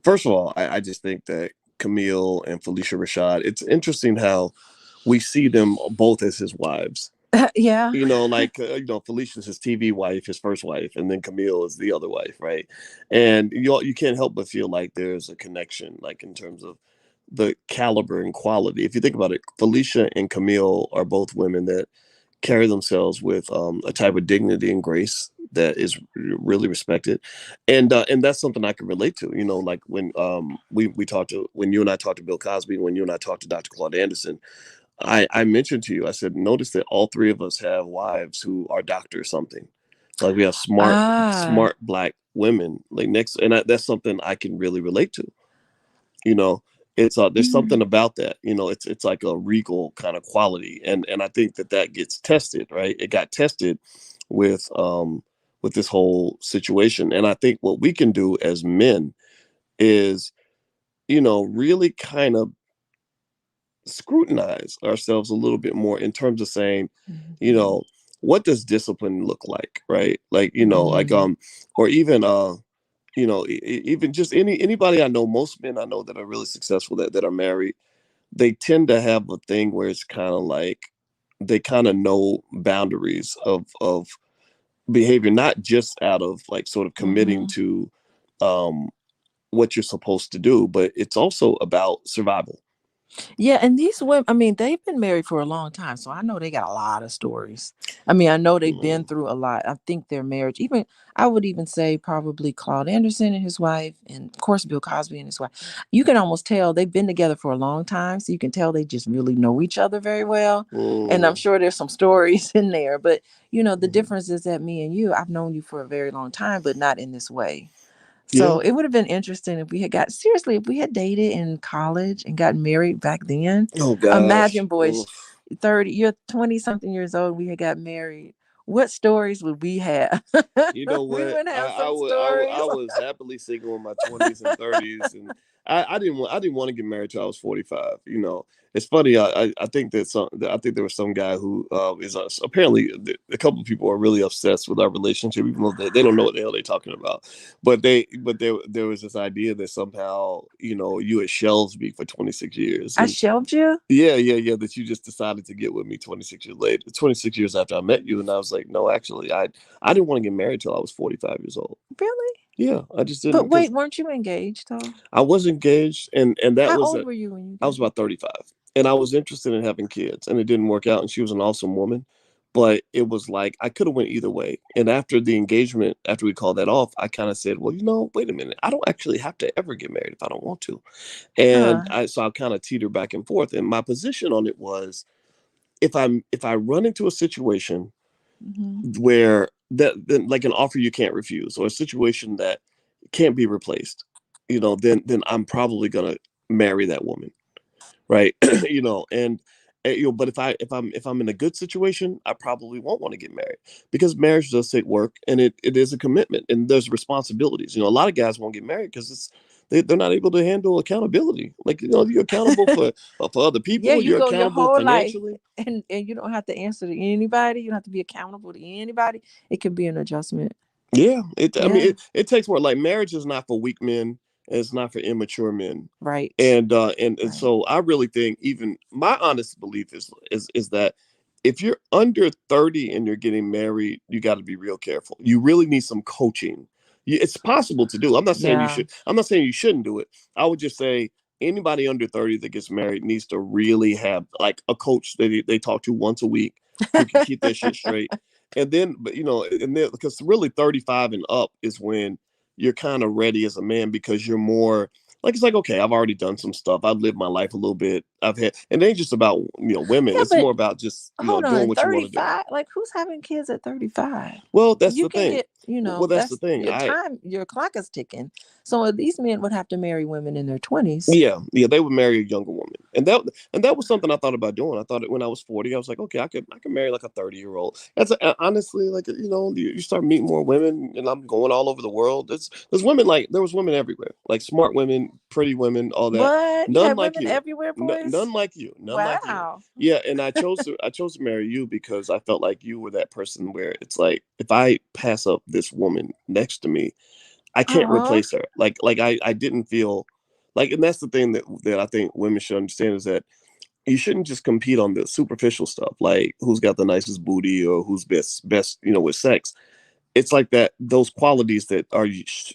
first of all, I just think that Camille and Felicia Rashad, it's interesting how we see them both as his wives. Yeah. Like Felicia's his TV wife, his first wife, and then Camille is the other wife, right? And you can't help but feel like there's a connection, like in terms of the caliber and quality. If you think about it, Felicia and Camille are both women that carry themselves with a type of dignity and grace that is really respected, and that's something I can relate to. Like when we talked to when you and I talked to Bill Cosby, when you and I talked to Dr. Claude Anderson, I mentioned to you, I said, notice that all three of us have wives who are doctors something. Like we have Ah. smart Black women like next, and that's something I can really relate to. You know, it's there's something Mhm. about that. It's like a regal kind of quality, and I think that gets tested, right? It got tested with with this whole situation, and I think what we can do as men is, really kind of scrutinize ourselves a little bit more in terms of saying, you Mhm. know, what does discipline look like, right? Like, Mhm. or even even just anybody I know, most men I know that are really successful that are married, they tend to have a thing where it's kind of like they kind of know boundaries of behavior, not just out of like sort of committing Mhm. to um what you're supposed to do, but it's also about survival. Yeah, and these women, I mean, they've been married for a long time, so I know they got a lot of stories. I mean, I know they've been Mm, through a lot. I think their marriage, even I would even say probably Claude Anderson and his wife, and of course Bill Cosby and his wife. You can almost tell they've been together for a long time, so you can tell they just really know each other very well. And I'm mm, sure there's some stories in there, but the mm. difference is that me and you, I've known you for a very long time, but not in this way. Yeah. So it would have been interesting if we had got seriously, if we had dated in college and got married back then. Oh gosh. Imagine, boys, Oof. 30, you're 20 something years old, we had got married. What stories would we have? You know We what? would have I some would I, would- stories. I was happily single in my 20s and 30s, and I didn't want to get married till I was 45. It's funny. I think I think there was some guy who is apparently a couple of people are really obsessed with our relationship, even though they don't know what the hell they're talking about. But there was this idea that somehow you had shelved me for 26 years, I and shelved you? yeah, yeah, yeah. That you just decided to get with me 26 years later, 26 years after I met you, and I was like, no, actually, I didn't want to get married till I was 45 years old. Really? Yeah, I just didn't But because wait, weren't you engaged though? I was engaged, and that How was old were you when you I was did that? about 35, and I was interested in having kids, and it didn't work out. And she was an awesome woman, but it was like I could have went either way. And after the engagement, after we called that off, I kind of said, well, wait a minute, I don't actually have to ever get married if I don't want to. And Uh, I kind of teeter back and forth. And my position on it was, if I run into a situation mhm. where then like an offer you can't refuse, or a situation that can't be replaced, then I'm probably gonna marry that woman, right? And But if I'm in a good situation, I probably won't want to get married, because marriage does take work, and it is a commitment, and there's responsibilities. A lot of guys won't get married because they're not able to handle accountability. Like, you're accountable for other Yeah, people. you You're go your accountable whole life financially. and you don't have to answer to anybody. You don't have to be accountable to anybody. It can be an adjustment. Yeah, I mean, Yeah. it takes more. Like, marriage is not for weak men, and it's not for immature men. Right. And Right. so I really think, even my honest belief is that if you're under 30 and you're getting married, you got to be real careful. You really need some coaching. It's possible to do. I'm not saying you Yeah. should. I'm not saying you shouldn't do it. I would just say anybody under 30 that gets married needs to really have like a coach that they talk to once a week, who can keep their shit straight. And then, but and then, because really 35 and up is when you're kind of ready as a man, because you're more like, it's like, okay, I've already done some stuff. I've lived my life a little bit. And it ain't just about, women. Yeah, It's but more about just, hold doing on, what you want to do. 35? Like, who's having kids at 35? Well, that's You the can thing. get, Well, that's the that's thing. your time, your clock is ticking. So these men would have to marry women in their 20s. Yeah, they would marry a younger woman, and that was something I thought about doing. I thought it when I was 40. I was like, okay, I could marry like a 30-year-old. Honestly, like, you start meeting more women, and I'm going all over the world. There's women, like, there was women everywhere, like smart women, pretty women, all that. What? You None had like women you. everywhere, None boys? like you. None like you. Wow. Yeah, and I chose to marry you because I felt like you were that person where it's like, if I pass up this woman next to me, I can't Uh-huh. replace her. Like I didn't feel like, and that's the thing that I think women should understand, is that you shouldn't just compete on the superficial stuff, like who's got the nicest booty or who's best, with sex. It's like that, those qualities that are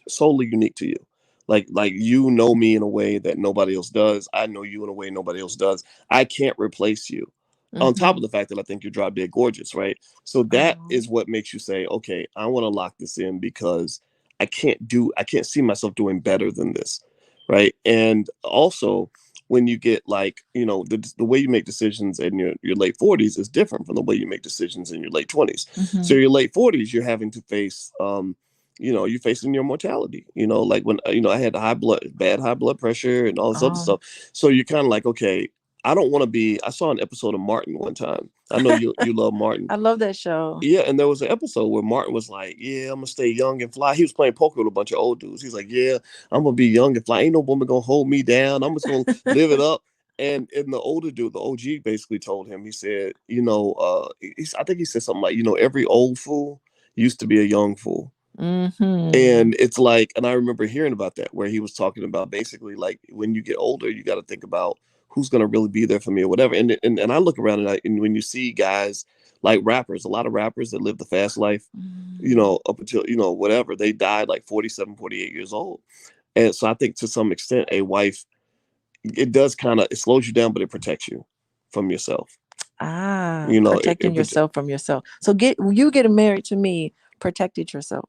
solely unique to you. Like, me in a way that nobody else does. I know you in a way nobody else does. I can't replace you. On top Mm-hmm. of the fact that I think you're drop dead gorgeous, right? So that Oh. is what makes you say, okay, I want to lock this in, because I can't see myself doing better than this, right? And also, when you get, like, the way you make decisions in your late 40s is different from the way you make decisions in your late 20s. So Mm-hmm. your late 40s, you're having to face, you're facing your mortality. Like, when, I had bad high blood pressure and all this other Oh. stuff. So you're kind of like, okay, I don't want to be. I saw an episode of Martin one time. I know you love Martin. I love that show. Yeah, and there was an episode where Martin was like, "Yeah, I'm gonna stay young and fly." He was playing poker with a bunch of old dudes. He's like, "Yeah, I'm gonna be young and fly. Ain't no woman gonna hold me down. I'm just gonna live it up." And the older dude, the OG, basically told him. He said, I think he said something like, "Every old fool used to be a young fool." Mm-hmm. And it's like, and I remember hearing about that, where he was talking about basically, like, when you get older, you got to think about who's going to really be there for me or whatever. And I look around, and when you see guys like rappers, a lot of rappers that live the fast life, up until, whatever, they died like 47, 48 years old. And so I think, to some extent, a wife, it does kind of, it slows you down, but it protects you from yourself. Ah, You know, it, protecting it, yourself from yourself. So you getting married to me protected yourself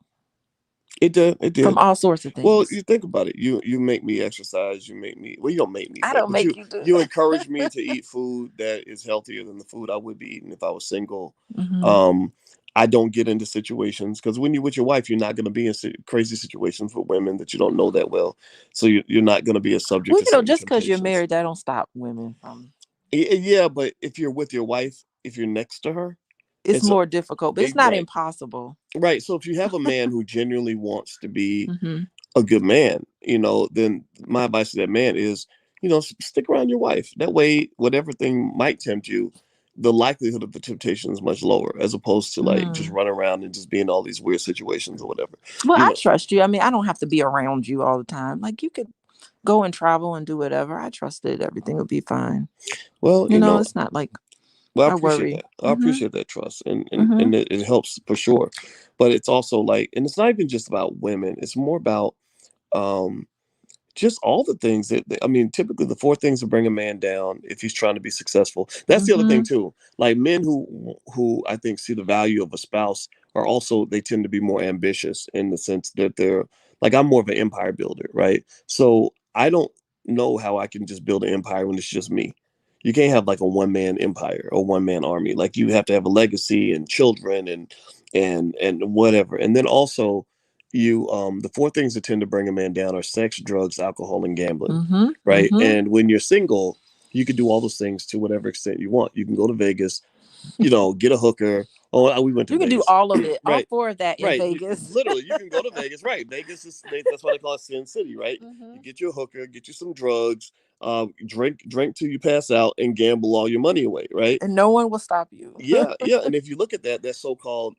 it did. It from did. all sorts of Well, things. you think about it. You make me exercise. You make me. Well, you don't make me, I but don't but you make you do you that. encourage me to eat food that is healthier than the food I would be eating if I was single. Mm-hmm. Um, I don't get into situations, because when you're with your wife, you're not going to be in crazy situations with women that you don't know that well. So you're not going to be a subject Well, to certain just because you're temptations. married, that don't stop women from. Yeah, but if you're with your wife, if you're next to her, It's it's a, more difficult, but it's not right, impossible. right. So if you have a man who genuinely wants to be Mm-hmm. a good man, then my advice to that man is, stick around your wife. That way, whatever thing might tempt you, the likelihood of the temptation is much lower, as opposed to, like, just Mm. run around and just be in all these weird situations or whatever. Well, You I know, trust you. I mean, I don't have to be around you all the time. Like, you could go and travel and do whatever. I trust that everything will be fine. well, It's not like well, I I appreciate worry. that. I Mm-hmm. appreciate that trust, and and Mm-hmm. and it helps for sure. But it's also like, and it's not even just about women. It's more about, um just all the things I mean, typically the four things that bring a man down if he's trying to be successful. That's the other thing Mm-hmm. too. Like, men who I think see the value of a spouse are also, they tend to be more ambitious, in the sense that they're like, I'm more of an empire builder, right? So I don't know how I can just build an empire when it's just me. You can't have like a one man empire or one man army. Like, you have to have a legacy and children and whatever. And then also, the four things that tend to bring a man down are sex, drugs, alcohol, and gambling, Mm-hmm. right? Mm-hmm. And when you're single, You can do all those things to whatever extent you want. You can go to Vegas, you know, get a hooker. Oh, we went to You can do Vegas. all of it, all Right. four of that in Right. Vegas. Literally, you can go to Vegas. Right. Vegas is that's why they call it Sin City, right? You Hmm. get your hooker, get you some drugs, drink till you pass out, and gamble all your money away, right? And no one will stop you. Yeah, yeah. And if you look at that so-called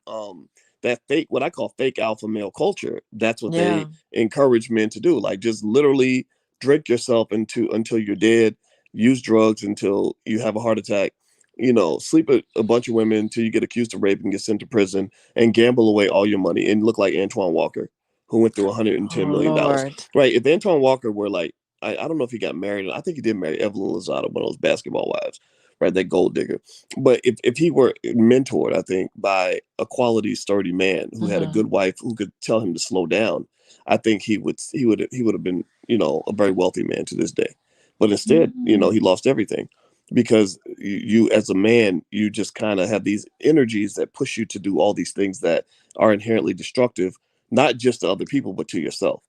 that fake, what I call fake alpha male culture, that's what they Yeah. encourage men to do. Like just literally drink yourself into until you're dead, use drugs until you have a heart attack, you know, sleep with a bunch of women until you get accused of rape and get sent to prison, and gamble away all your money and look like Antoine Walker, who went through $110 Oh million. Lord. Right. If Antoine Walker were like, I don't know if he got married. I think he did marry Evelyn Lozada, one of those basketball wives, right? That gold digger. But if he were mentored, I think, by a quality, sturdy man who had a Hmm. good wife who could tell him to slow down, I think he would have been, you know, a very wealthy man to this day. But instead, you know, Hmm. he lost everything because you as a man, you just kind of have these energies that push you to do all these things that are inherently destructive, not just to other people, but to yourself.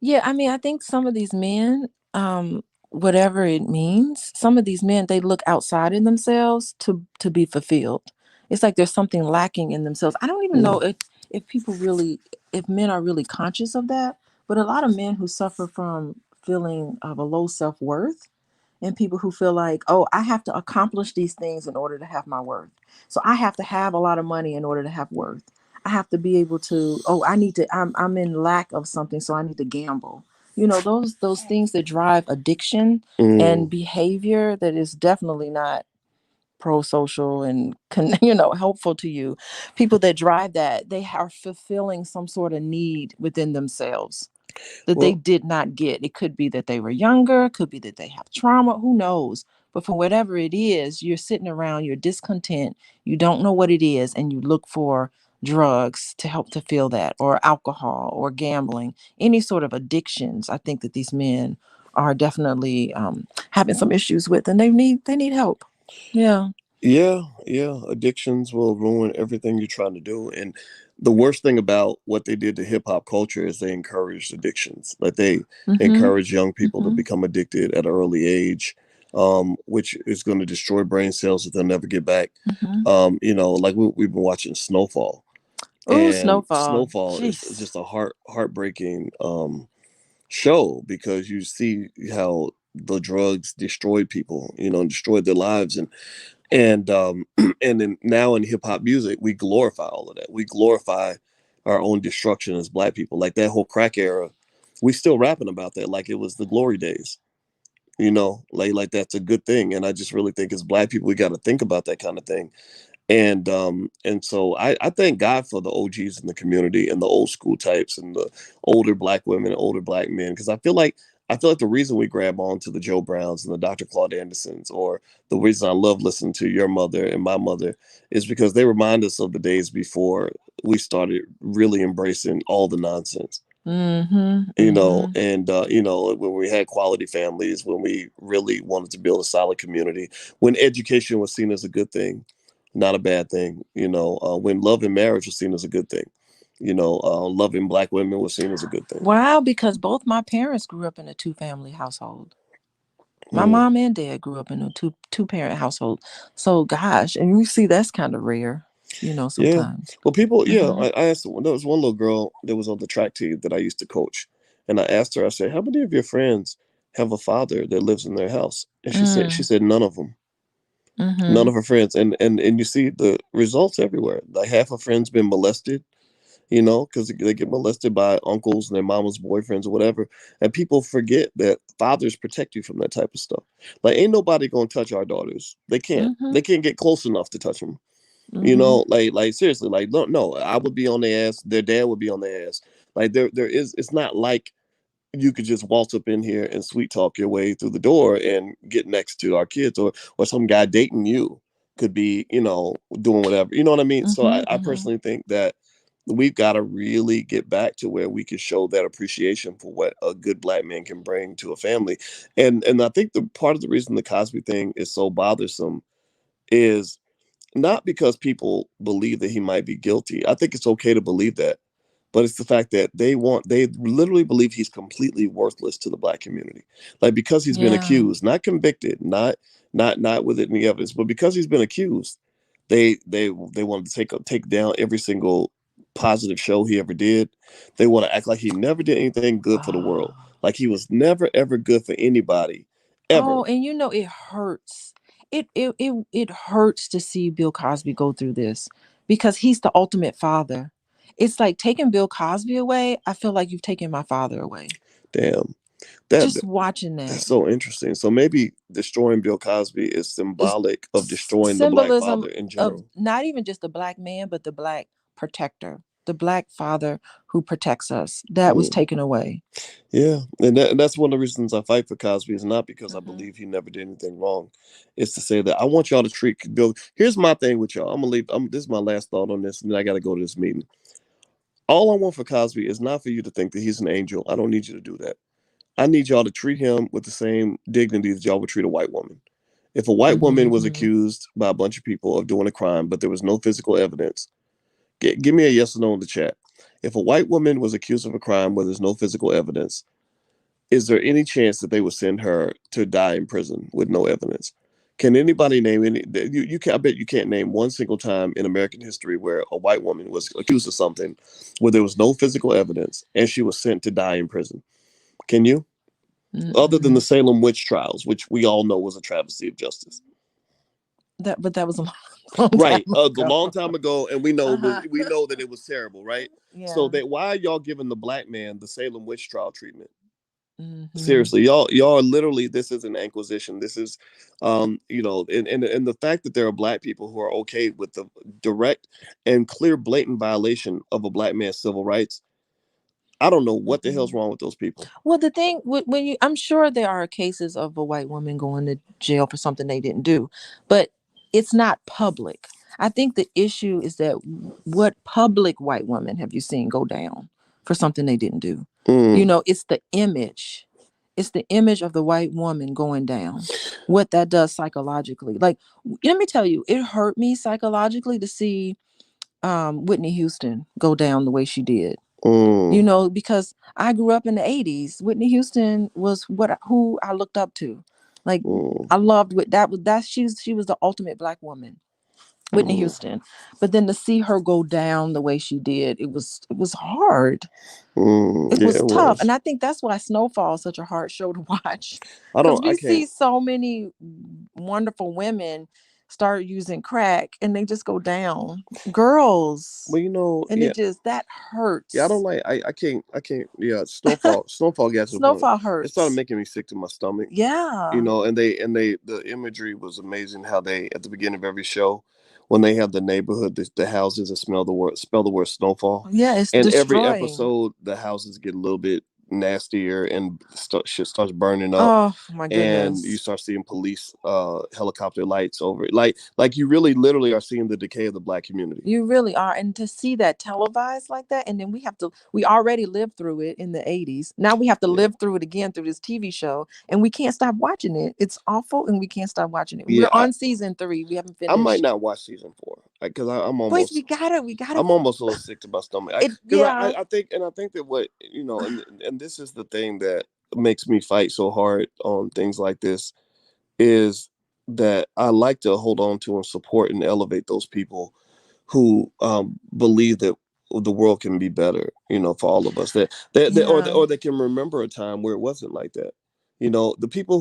Yeah, I mean, I think some of these men, whatever it means, some of these men they look outside in themselves to be fulfilled. It's like there's something lacking in themselves. I don't even know Mm. if people really, if men are really conscious of that. But a lot of men who suffer from feeling of a low self worth, and people who feel like, oh, I have to accomplish these things in order to have my worth. So I have to have a lot of money in order to have worth. I have to be able to, oh, I need to, I'm in lack of something, so I need to gamble. You know, those things that drive addiction and Mm. behavior that is definitely not pro-social and helpful to you. People that drive that, they are fulfilling some sort of need within themselves that they Well, did not get. It could be that they were younger, could be that they have trauma, who knows? But for whatever it is, you're sitting around, you're discontent, you don't know what it is, and you look for drugs to help to feel that, or alcohol, or gambling, any sort of addictions. I think that these men are definitely having some issues with, and they need help. Yeah. yeah, yeah. Addictions will ruin everything you're trying to do. And the worst thing about what they did to hip hop culture is they encouraged addictions. Like they Mm-hmm. encourage young people to Mm-hmm. become addicted at an early age, which is going to destroy brain cells that they'll never get back. Mm-hmm. You know, like we've been watching Snowfall, Oh, and snowfall. Snowfall is Jeez. just a heartbreaking show because you see how the drugs destroyed people, you know, and destroyed their lives. And and then now in hip hop music, we glorify all of that. We glorify our own destruction as Black people. Like that whole crack era, we still rapping about that like it was the glory days. You know, like that's a good thing. And I just really think as Black people, we got to think about that kind of thing. And so I thank God for the OGs in the community and the old school types and the older Black women and older Black men, because I feel like the reason we grab on to the Joe Browns and the Dr. Claude Andersons, or the reason I love listening to your mother and my mother, is because they remind us of the days before we started really embracing all the nonsense. Mm-hmm. You know, Mm-hmm. and you know, when we had quality families, when we really wanted to build a solid community, when education was seen as a good thing, not a bad thing. You know, when love and marriage was seen as a good thing. You know, loving Black women was seen as a good thing. Wow, because both my parents grew up in a two-family household. My Mm. mom and dad grew up in a two-parent household. So gosh, and you see that's kind of rare, Yeah. sometimes. Well, people, yeah, Mm-hmm. I asked, there was one little girl that was on the track team that I used to coach. And I asked her, I said, how many of your friends have a father that lives in their house? And she Mm. said, none of them. None Mm-hmm. of her friends. And you see the results everywhere. Like half her friends been molested, you know, because they get molested by uncles and their mama's boyfriends or whatever. And people forget that fathers protect you from that type of stuff. Like, ain't nobody gonna touch our daughters. They can't. Mm-hmm. They can't get close enough to touch them. You Mm-hmm. know, like seriously, like no, I would be on their ass. Their dad would be on their ass. Like there is. It's not like you could just waltz up in here and sweet talk your way through the door and get next to our kids, or some guy dating you could be, you know, doing whatever, you know what I mean? So Mm-hmm. I Mm-hmm. personally think that we've got to really get back to where we can show that appreciation for what a good Black man can bring to a family. And I think the part of the reason the Cosby thing is so bothersome is not because people believe that he might be guilty. I think it's okay to believe that, but it's the fact that they literally believe he's completely worthless to the black community. Like, because he's been Yeah. accused, not convicted, not with any evidence, but because he's been accused, they want to take down every single positive show he ever did. They want to act like he never did anything good for the world. Oh. Like, he was never ever good for anybody ever. Oh, and you know it hurts. It hurts to see Bill Cosby go through this because he's the ultimate father. It's like taking Bill Cosby away. I feel like you've taken my father away. Damn. That Just watching that. that's so interesting. So maybe destroying Bill Cosby is It's symbolic of destroying the black symbolism father in of general. not even just the black man, but the black protector, the black father who protects us. That was Mm. taken away. Yeah, and that's one of the reasons I fight for Cosby, is not because I Hmm. believe he never did anything wrong. It's to say that I want y'all to treat Bill. Here's my thing with y'all. I'm gonna leave. This is my last thought on this, and then I got to go to this meeting. All I want for Cosby is not for you to think that he's an angel. I don't need you to do that. I need y'all to treat him with the same dignity that y'all would treat a white woman. If a white woman was Hmm. accused by a bunch of people of doing a crime, but there was no physical evidence, give me a yes or no in the chat. If a white woman was accused of a crime where there's no physical evidence, is there any chance that they would send her to die in prison with no evidence? Can anybody name any? You can, I bet you can't name one single time in American history where a white woman was accused of something where there was no physical evidence and she was sent to die in prison. Can you? Other than the Mm-mm. Salem witch trials, which we all know was a travesty of justice. But that was a long, long time Right, a ago. long time ago, and we know Uh-huh. we know that it was terrible, right? So Yeah. that, why are y'all giving the black man the Salem witch trial treatment? Hmm. Seriously, y'all are literally, this is an inquisition. This is, and the fact that there are black people who are okay with the direct and clear, blatant violation of a black man's civil rights. I don't know what the hell's Hmm. wrong with those people. Well, the thing when you, I'm sure there are cases of a white woman going to jail for something they didn't do, but it's not public. I think the issue is that what public white woman have you seen go down for something they didn't do? You Mm, know, it's the image. It's the image of the white woman going down. What that does psychologically. Like, let me tell you, it hurt me psychologically to see Whitney Houston go down the way she did, you mm, know, because I grew up in the 80s. Whitney Houston was who I looked up to. Like, mm, I loved what that was, that she was the ultimate black woman, Whitney mm, Houston. But then to see her go down the way she did, it was hard. It yeah, was it tough. And was. I think that's why Snowfall is such a hard show to watch. I Cuz don't. I we can't. see so many wonderful women start using crack and they just go down. Girls. Well, And yeah, it just that yeah. I don't hurts. like. I can't. I can't. Yeah, Snowfall. Snowfall got to the point. Snowfall It started hurts. making me sick to my stomach. Yeah. The imagery was amazing. How they, at the beginning of every show, when they have the neighborhood, the houses that spell the word snowfall, Yeah, it's and every destroying. episode the houses get a little bit nastier and shit starts burning up, Oh my and you goodness. start seeing police helicopter lights over it. Like you really literally are seeing the decay of the black community. You really are. And to see that televised like that, and then we already lived through it in the 80s. Now we have to Yeah, live through it again through this TV show, and we can't stop watching it. It's awful, and we can't stop watching it. yeah. We're on season 3. We haven't I might finished. not watch season 4, because Boys, we gotta I'm almost a little sick to my stomach. it. Because Yeah. I think that what and this is the thing that makes me fight so hard on things like this, is that I like to hold on to and support and elevate those people who believe that the world can be better, for all of us. Yeah. Or that can remember a time where it wasn't like that. The people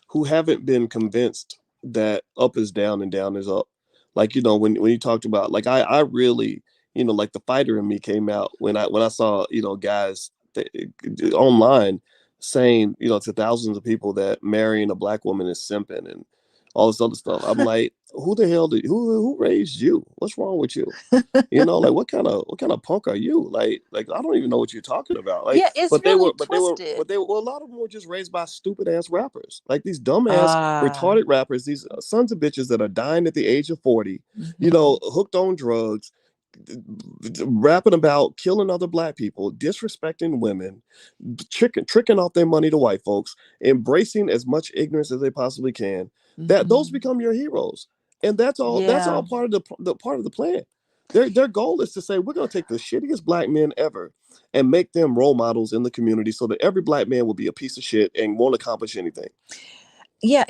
who haven't been convinced that up is down and down is up. Like, when you talked about, like, I really, like, the fighter in me came out when I saw, guys online saying, to thousands of people that marrying a black woman is simping and all this other stuff. I'm like, who the hell who raised you? What's wrong with you? Like, what kind of punk are you? Like I don't even know what you're talking about. Like, Yeah, it's really twisted. well, a lot of them were just raised by stupid ass rappers, like these dumbass Ah. retarded rappers, these sons of bitches that are dying at the age of 40, Mhm. hooked on drugs, rapping about killing other black people, disrespecting women, tricking off their money to white folks, embracing as much ignorance as they possibly can. That those Mhm. become your heroes, and that's all. That's Yeah. all part of the part of the plan. Their goal is to say we're going to take the shittiest black men ever and make them role models in the community so that every black man will be a piece of shit and won't accomplish anything. Yeah,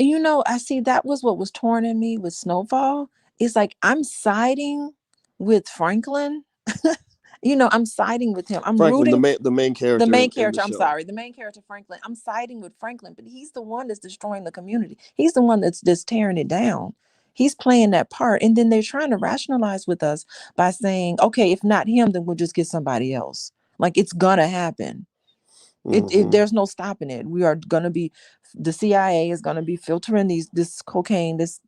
I see that was what was torn in me with Snowfall. It's like I'm siding with Franklin. I'm siding with him. I'm Franklin, rooting the main the character main in the character. I'm show. sorry, the main character Franklin. I'm siding with Franklin, but he's the one that's destroying the community. He's the one that's tearing it down. He's playing that part, and then they're trying to rationalize with us by saying, "Okay, if not him, then we'll just get somebody else." Like it's gonna happen. It Hmm. there's no stopping it. We are gonna be the CIA is gonna be filtering this cocaine, this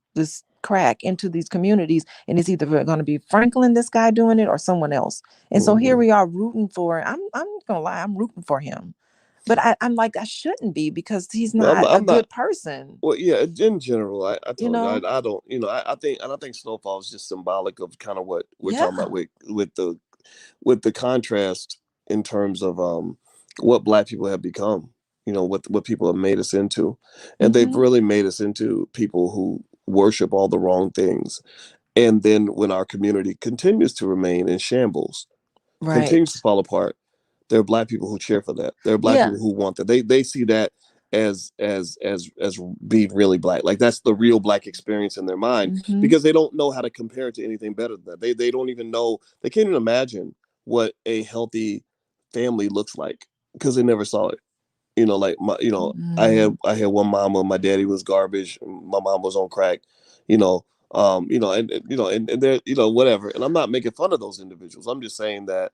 crack into these communities, and it's either gonna be Franklin, this guy doing it, or someone else. And so here Hmm. we are rooting for. I'm not gonna lie, I'm rooting for him, but I'm like I shouldn't be because he's not a I'm not. good person. Well, yeah. In general, I You told you, know? I don't. I think Snowfall is just symbolic of kind of what we're talking about Yeah. with the contrast in terms of what black people have become. What people have made us into, and they've Mm-hmm. really made us into people who worship all the wrong things. And then when our community continues to remain in shambles, continues to Right. fall apart, there are black people who cheer for that. There are black Yeah. people who want that. They see that as being really black. Like that's the real black experience in their mind Mm-hmm. because they don't know how to compare it to anything better than that. They don't even know. They can't even imagine what a healthy family looks like because they never saw it. Like Mm. I had one mama, my daddy was garbage, my mom was on crack, you know, and they're, whatever. And I'm not making fun of those individuals. I'm just saying that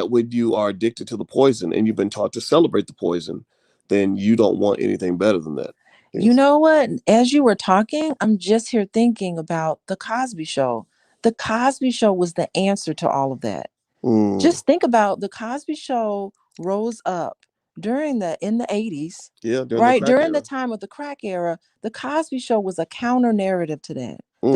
when you are addicted to the poison and you've been taught to celebrate the poison, then you don't want anything better than that. You Yes. know what? As you were talking, I'm just here thinking about the Cosby Show. The Cosby Show was the answer to all of that. Mm, Just think about the Cosby Show rose up during the in the 80s, yeah, during the right? crack During the era. time of the crack era, the Cosby Show was a counter narrative to that. Mm,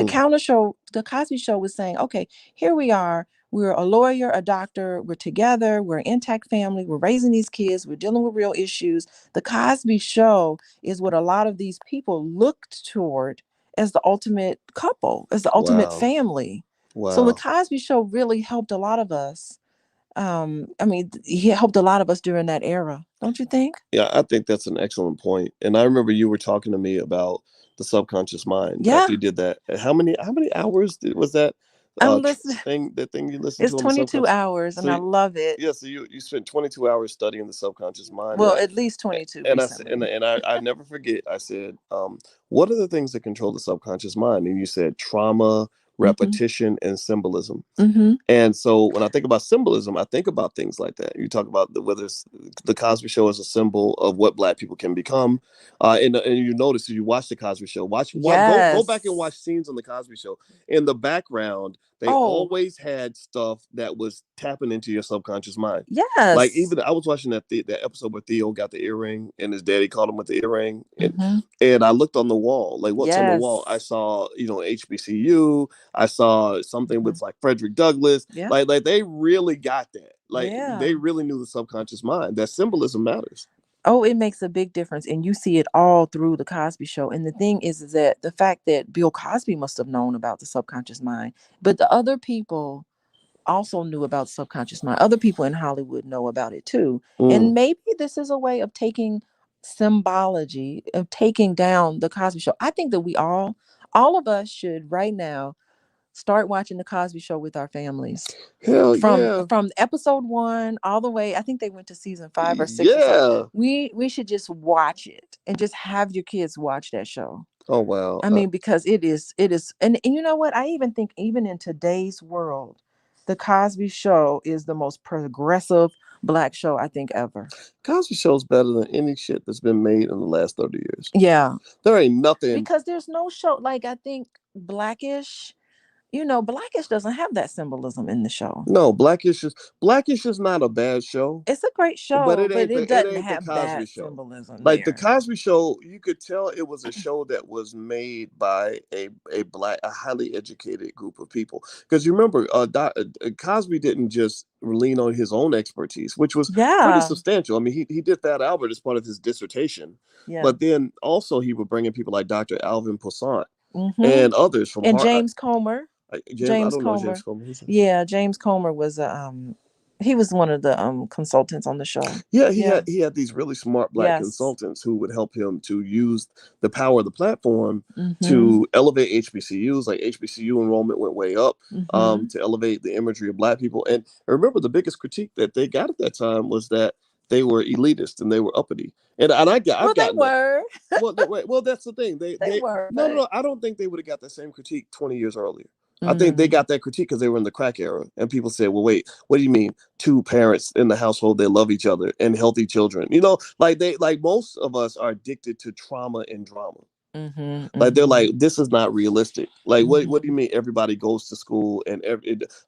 The Cosby Show was saying, okay, here we are. We're a lawyer, a doctor, we're together, we're an intact family, we're raising these kids, we're dealing with real issues. The Cosby Show is what a lot of these people looked toward as the ultimate couple, as the ultimate wow. family. So the Wow. Cosby Show really helped a lot of us. I mean, he helped a lot of us during that era, don't you think? Yeah, I think that's an excellent point. And I remember you were talking to me about the subconscious mind Yeah, after you did that. How many hours was that I'm listening. thing you listened It's to on the 22 subconscious? hours, So and I love it. yeah, so you spent 22 hours studying the subconscious mind, Well, at least 22 and I said, recently. I never forget. I said, what are the things that control the subconscious mind? And you said trauma, Mm-hmm. repetition, and symbolism. Mm-hmm. And so when I think about symbolism, I think about things like that. You talk about whether it's the Cosby Show as a symbol of what Black people can become, and you notice if you watch the Cosby Show, go back and watch Yes. scenes on the Cosby Show. In the background, they Oh, always had stuff that was tapping into your subconscious mind. Like yes. even I was watching that episode where Theo got the earring and his daddy called him with the earring, Mm-hmm. and I looked on the wall, like what's on the wall. I Yes. saw HBCU. I saw something Mm-hmm. with like Frederick Douglass. Yeah. Like they really got that. Like Yeah. they really knew the subconscious mind. That symbolism matters. Oh, it makes a big difference. And you see it all through the Cosby Show. And the thing is that the fact that Bill Cosby must have known about the subconscious mind, but the other people also knew about subconscious mind. Other people in Hollywood know about it too. And Mm. maybe this is a way of taking symbology, of taking down the Cosby Show. I think that all of us should right now start watching the Cosby Show with our families. Hell From yeah. episode 1 all the way, I think they went to season 5 or 6 or something. Yeah. We should just watch it and just have your kids watch that show. Oh wow. I mean, because it is, and you know what? I even think even in today's world, the Cosby Show is the most progressive black show I think ever. Cosby Show's better than any shit that's been made in the last 30 years. Yeah, There ain't nothing. because there's no show like I think Blackish. Blackish doesn't have that symbolism in the show. No, Blackish is not a bad show. It's a great But show, but it it doesn't ain't the have Cosby that Show. symbolism Like the there. Cosby Show, you could tell it was a show that was made by a highly educated group of people. Because you remember, Cosby didn't just lean on his own expertise, which was pretty Yeah, substantial. I mean, he did Fat Albert as part of his dissertation, yeah. but then also he would bring in people like Dr. Alvin Poissant Mm-hmm. and others from And Harvard. James Comer. James, I James don't know James Comer. Coleman. Who's that? Yeah, James Comer was he was one of the consultants on the show. Yeah, Yeah. he had these really smart black Yes. consultants who would help him to use the power of the platform Mm-hmm. to elevate HBCUs. Like HBCU enrollment went way up, Mm-hmm. to elevate the imagery of black people. And I remember the biggest critique that they got at that time was that they were elitist and they were uppity. And I've Well, they gotten that. were. Well, no, wait, well, that's the thing. They They were, no, no, but no. I don't think they would have got that same critique 20 years earlier. I think they mm, got that critique because they were in the crack era, and people said, "Well, wait, what do you mean? Two parents in the household they love each other and healthy children? You know, like most of us are addicted to trauma and drama. mm-hmm, Like they're mm-hmm, like, this is not realistic. Like what do mm-hmm, you mean everybody goes to school and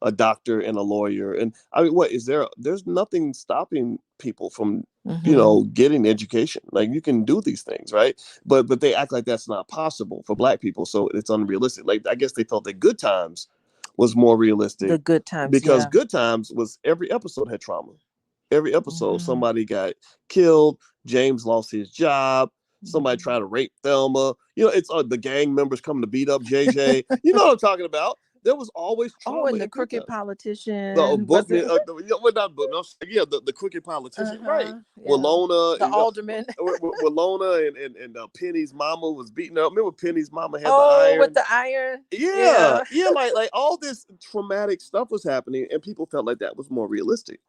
a doctor and a lawyer? And I mean, what is there? There's nothing stopping people from mm-hmm. getting education. Like you can do these things, right? But they act like that's not possible for black people, so it's unrealistic. Like I guess they felt that Good Times was more The realistic good times, because yeah. Good Times was every episode had trauma. Every episode Mm-hmm, somebody got killed, James lost his job, somebody mm-hmm. tried to rape Thelma. It's the gang members coming to beat up JJ. You know what I'm talking about. There was always Oh, trauma and the in Good crooked Times. The politician was it? bookman, well, not bookman. Yeah, the crooked politician, right? Uh-huh. Yeah. Walona, The alderman. Walona, and Penny's mama was beating up. Remember, Penny's mama had the Oh, with iron. the iron. Yeah, Yeah. yeah, like all this traumatic stuff was happening, and people felt like that was more realistic.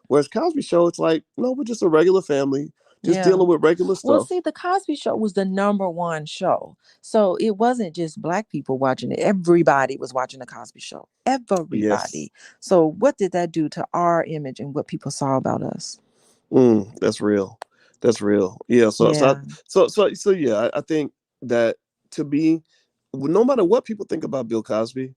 Whereas Cosby Show, it's like, no, we're just a regular family, just Yeah. dealing with regular Well, stuff. see, the Cosby Show was the #1 show. So it wasn't just black people watching it. Everybody was watching the Cosby Show. Yes. Everybody. So what did that do to our image and what people saw about us? That's real. That's real. Yeah. Yeah. So yeah, I think that to be, no matter what people think about Bill Cosby,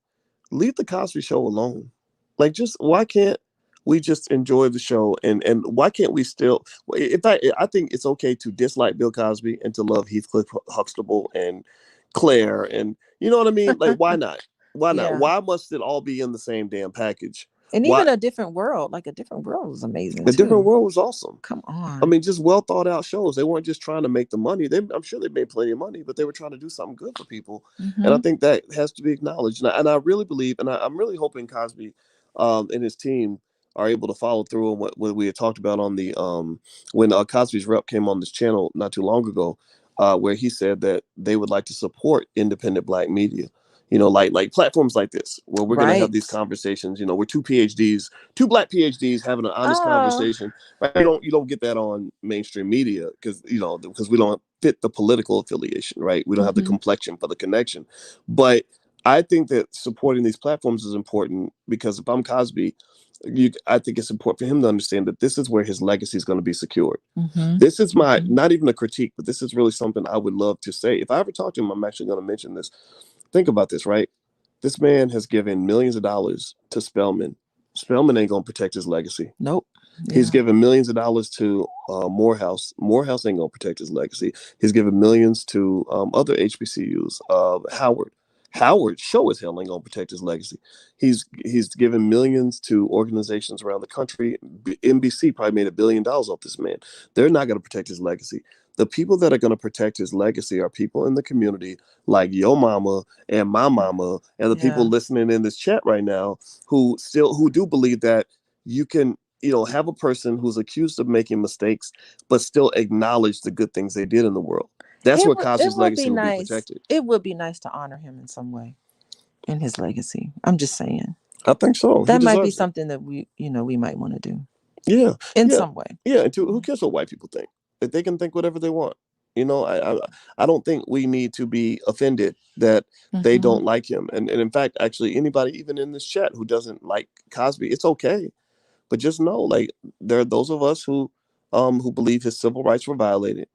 leave the Cosby Show alone. Like, just why can't we just enjoy the show and why can't we still? In fact, I think it's okay to dislike Bill Cosby and to love Heathcliff Huxtable and Claire, and you know what I mean. Like, why not? Why not? Yeah. Why must it all be in the same damn package? And Why even A Different World, like A Different World was amazing A Different too. World was awesome. Come I on. mean, just well thought out shows. They weren't just trying to make the money. I'm sure they made plenty of money, but they were trying to do something good for people. And I Mm-hmm. think that has to be acknowledged. And I really believe, and I'm really hoping Cosby and his team are able to follow through on what we had talked about on the when Cosby's rep came on this channel not too long ago, where he said that they would like to support independent black media. Like platforms like this, where we're going to have these Right. conversations. We're two black PhDs having an honest Oh, conversation. Right? You don't get that on mainstream media because we don't fit the political affiliation, right? We don't have the mm-hmm. complexion for the connection. But I think that supporting these platforms is important because if I'm Cosby, I think it's important for him to understand that this is where his legacy is going to be secured. Mm-hmm. This is my Mm-hmm. not even a critique, but this is really something I would love to say. If I ever talk to him, I'm actually going to mention this. Think about this, right? This man has given millions of dollars to Spelman. Spelman ain't going to protect his legacy. Nope. He's Yeah. given millions of dollars to Morehouse. Morehouse ain't gonna protect his legacy. He's given millions to other HBCUs. Howard. Howard show as hell ain't gonna protect his legacy. He's given millions to organizations around the country. NBC probably made $1 billion off this man. They're not gonna protect his legacy. The people that are gonna protect his legacy are people in the community like your mama and my mama and the people Yeah. listening in this chat right now who do believe that you can have a person who's accused of making mistakes but still acknowledge the good things they did in the world. That's where It Cosby's would be legacy will be nice. protected. It would be nice to honor him in some way in his legacy. I'm just saying. I think so. He That might be deserves it. something that we might want to do Yeah, in yeah, some way. yeah. And who cares what white people think? If they can think whatever they want. I don't think we need to be offended that they Mm-hmm. don't like him. And in fact, actually, anybody even in this chat who doesn't like Cosby, it's okay. But just know, like, there are those of us who believe his civil rights were violated.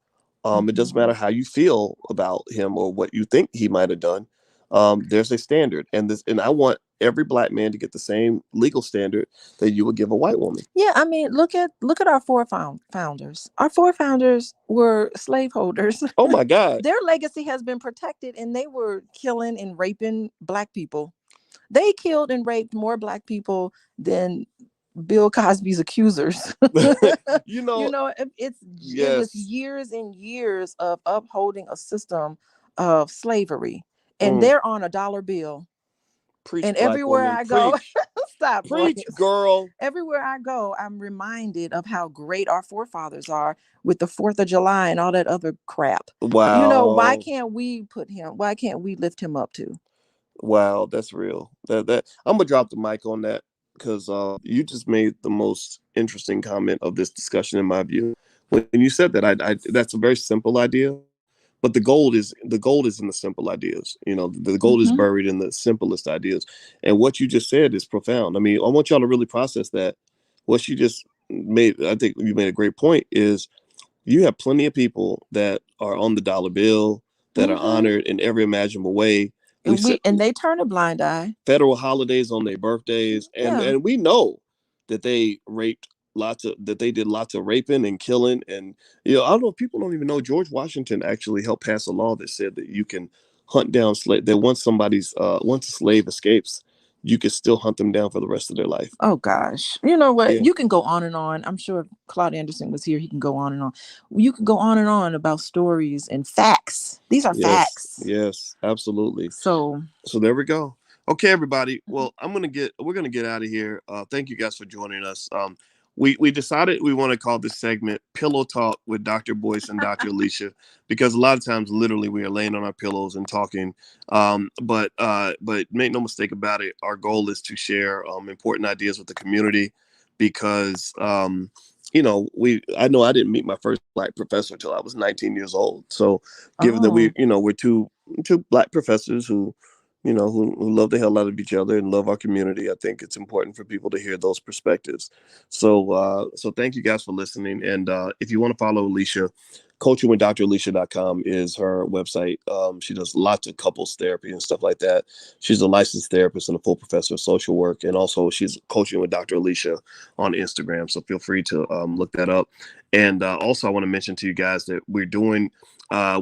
It doesn't Mm-hmm. matter how you feel about him or what you think he might have done. There's a standard, and I want every black man to get the same legal standard that you would give a white woman. Yeah, I mean, look at our founders. Our forefounders were slaveholders. Oh my God. Their legacy has been protected, and they were killing and raping black people. They killed and raped more black people than Bill Cosby's accusers. you know, It was yes. years and years of upholding a system of slavery, and Mm, they're on a dollar bill. Preach, And black everywhere woman. I go, Preach. stop, Preach, Boyce. girl. Everywhere I go, I'm reminded of how great our forefathers are with the 4th of July and all that other crap. Why Wow. can't we put him, why can't we lift him up too? Wow, that's real. That I'm gonna drop the mic on that because you just made the most interesting comment of this discussion in my view. When you said that, I that's a very simple idea, but the gold is in the simple ideas. The gold is Mm-hmm. buried in the simplest ideas. And what you just said is profound. I mean, I want y'all to really process that. What you just made, I think you made a great point. Is you have plenty of people that are on the dollar bill that are Mm-hmm. honored in every imaginable way. We And said they turn a blind eye. federal holidays on their birthdays, and Yeah. and we know that they did lots of raping and killing. And I don't know if people don't even know George Washington actually helped pass a law that said that you can hunt down slave that once a slave escapes, you can still hunt them down for the rest of their life. Oh gosh. You know what? Yeah. You can go on and on. I'm sure if Claude Anderson was here, he can go on and on. You can go on and on about stories and facts. These are Yes, facts. yes, absolutely. So, So there we go. Okay, everybody. Well, we're gonna get out of here. Thank you guys for joining us. We decided we want to call this segment Pillow Talk with Dr. Boyce and Dr. Alicia, because a lot of times literally we are laying on our pillows and talking. But make no mistake about it, our goal is to share important ideas with the community, because I know I didn't meet my first black professor until I was 19 years old. So given that oh, we're two black professors who love the hell out of each other and love our community, I think it's important for people to hear those perspectives. So thank you guys for listening. And if you want to follow Alicia, coachingwithdralicia.com is her website. She does lots of couples therapy and stuff like that. She's a licensed therapist and a full professor of social work. And also she's coaching with Dr. Alicia on Instagram. So feel free to look that up. And also I want to mention to you guys that we're doing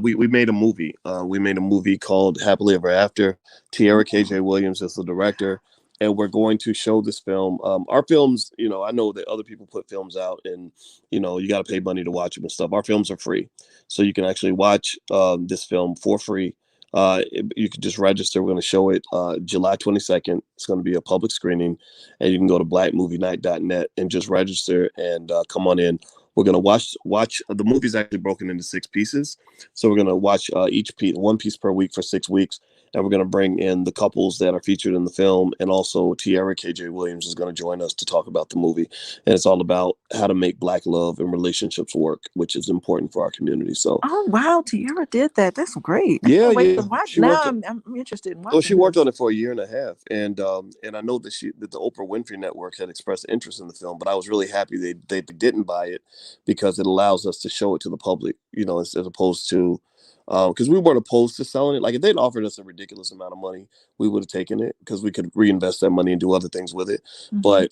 we made a movie. We made a movie called Happily Ever After. Tierra KJ Williams is the director, and we're going to show this film. Our films, I know that other people put films out, and you got to pay money to watch them and stuff. Our films are free, so you can actually watch this film for free. You can just register. We're going to show it July 22nd. It's going to be a public screening, and you can go to blackmovienight.net and just register and come on in. We're gonna watch the movie's actually broken into 6 pieces, so we're gonna watch each piece, one piece per week for 6 weeks, and we're gonna bring in the couples that are featured in the film, and also Tierra KJ Williams is gonna join us to talk about the movie, and it's all about how to make black love and relationships work, which is important for our community. So oh wow, Tierra did that. That's great. I yeah, can't wait yeah, to watch. she Now worked. I'm interested in Well, she watching worked on this. it for a year and a half, and I know that the Oprah Winfrey Network had expressed interest in the film, but I was really happy they didn't buy it, because it allows us to show it to the public, as opposed to because we weren't opposed to selling it. Like if they'd offered us a ridiculous amount of money, we would have taken it because we could reinvest that money and do other things with it. Mm-hmm. But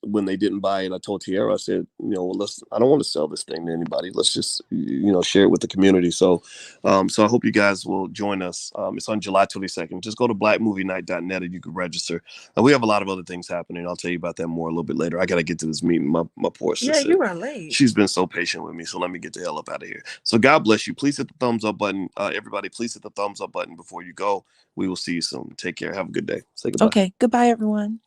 when they didn't buy it, I told Tierra, I said, well, I don't want to sell this thing to anybody. Let's just share it with the community. So I hope you guys will join us. It's on July 22nd. Just go to blackmovienight.net and you can register. And we have a lot of other things happening. I'll tell you about that more a little bit later. I got to get to this meeting. My poor Yeah, sister, you are late. she's been so patient with me. So let me get the hell up out of here. So God bless you. Please hit the thumbs up button. Everybody, please hit the thumbs up button before you go. We will see you soon. Take care. Have a good day. Say goodbye. Okay, goodbye, everyone.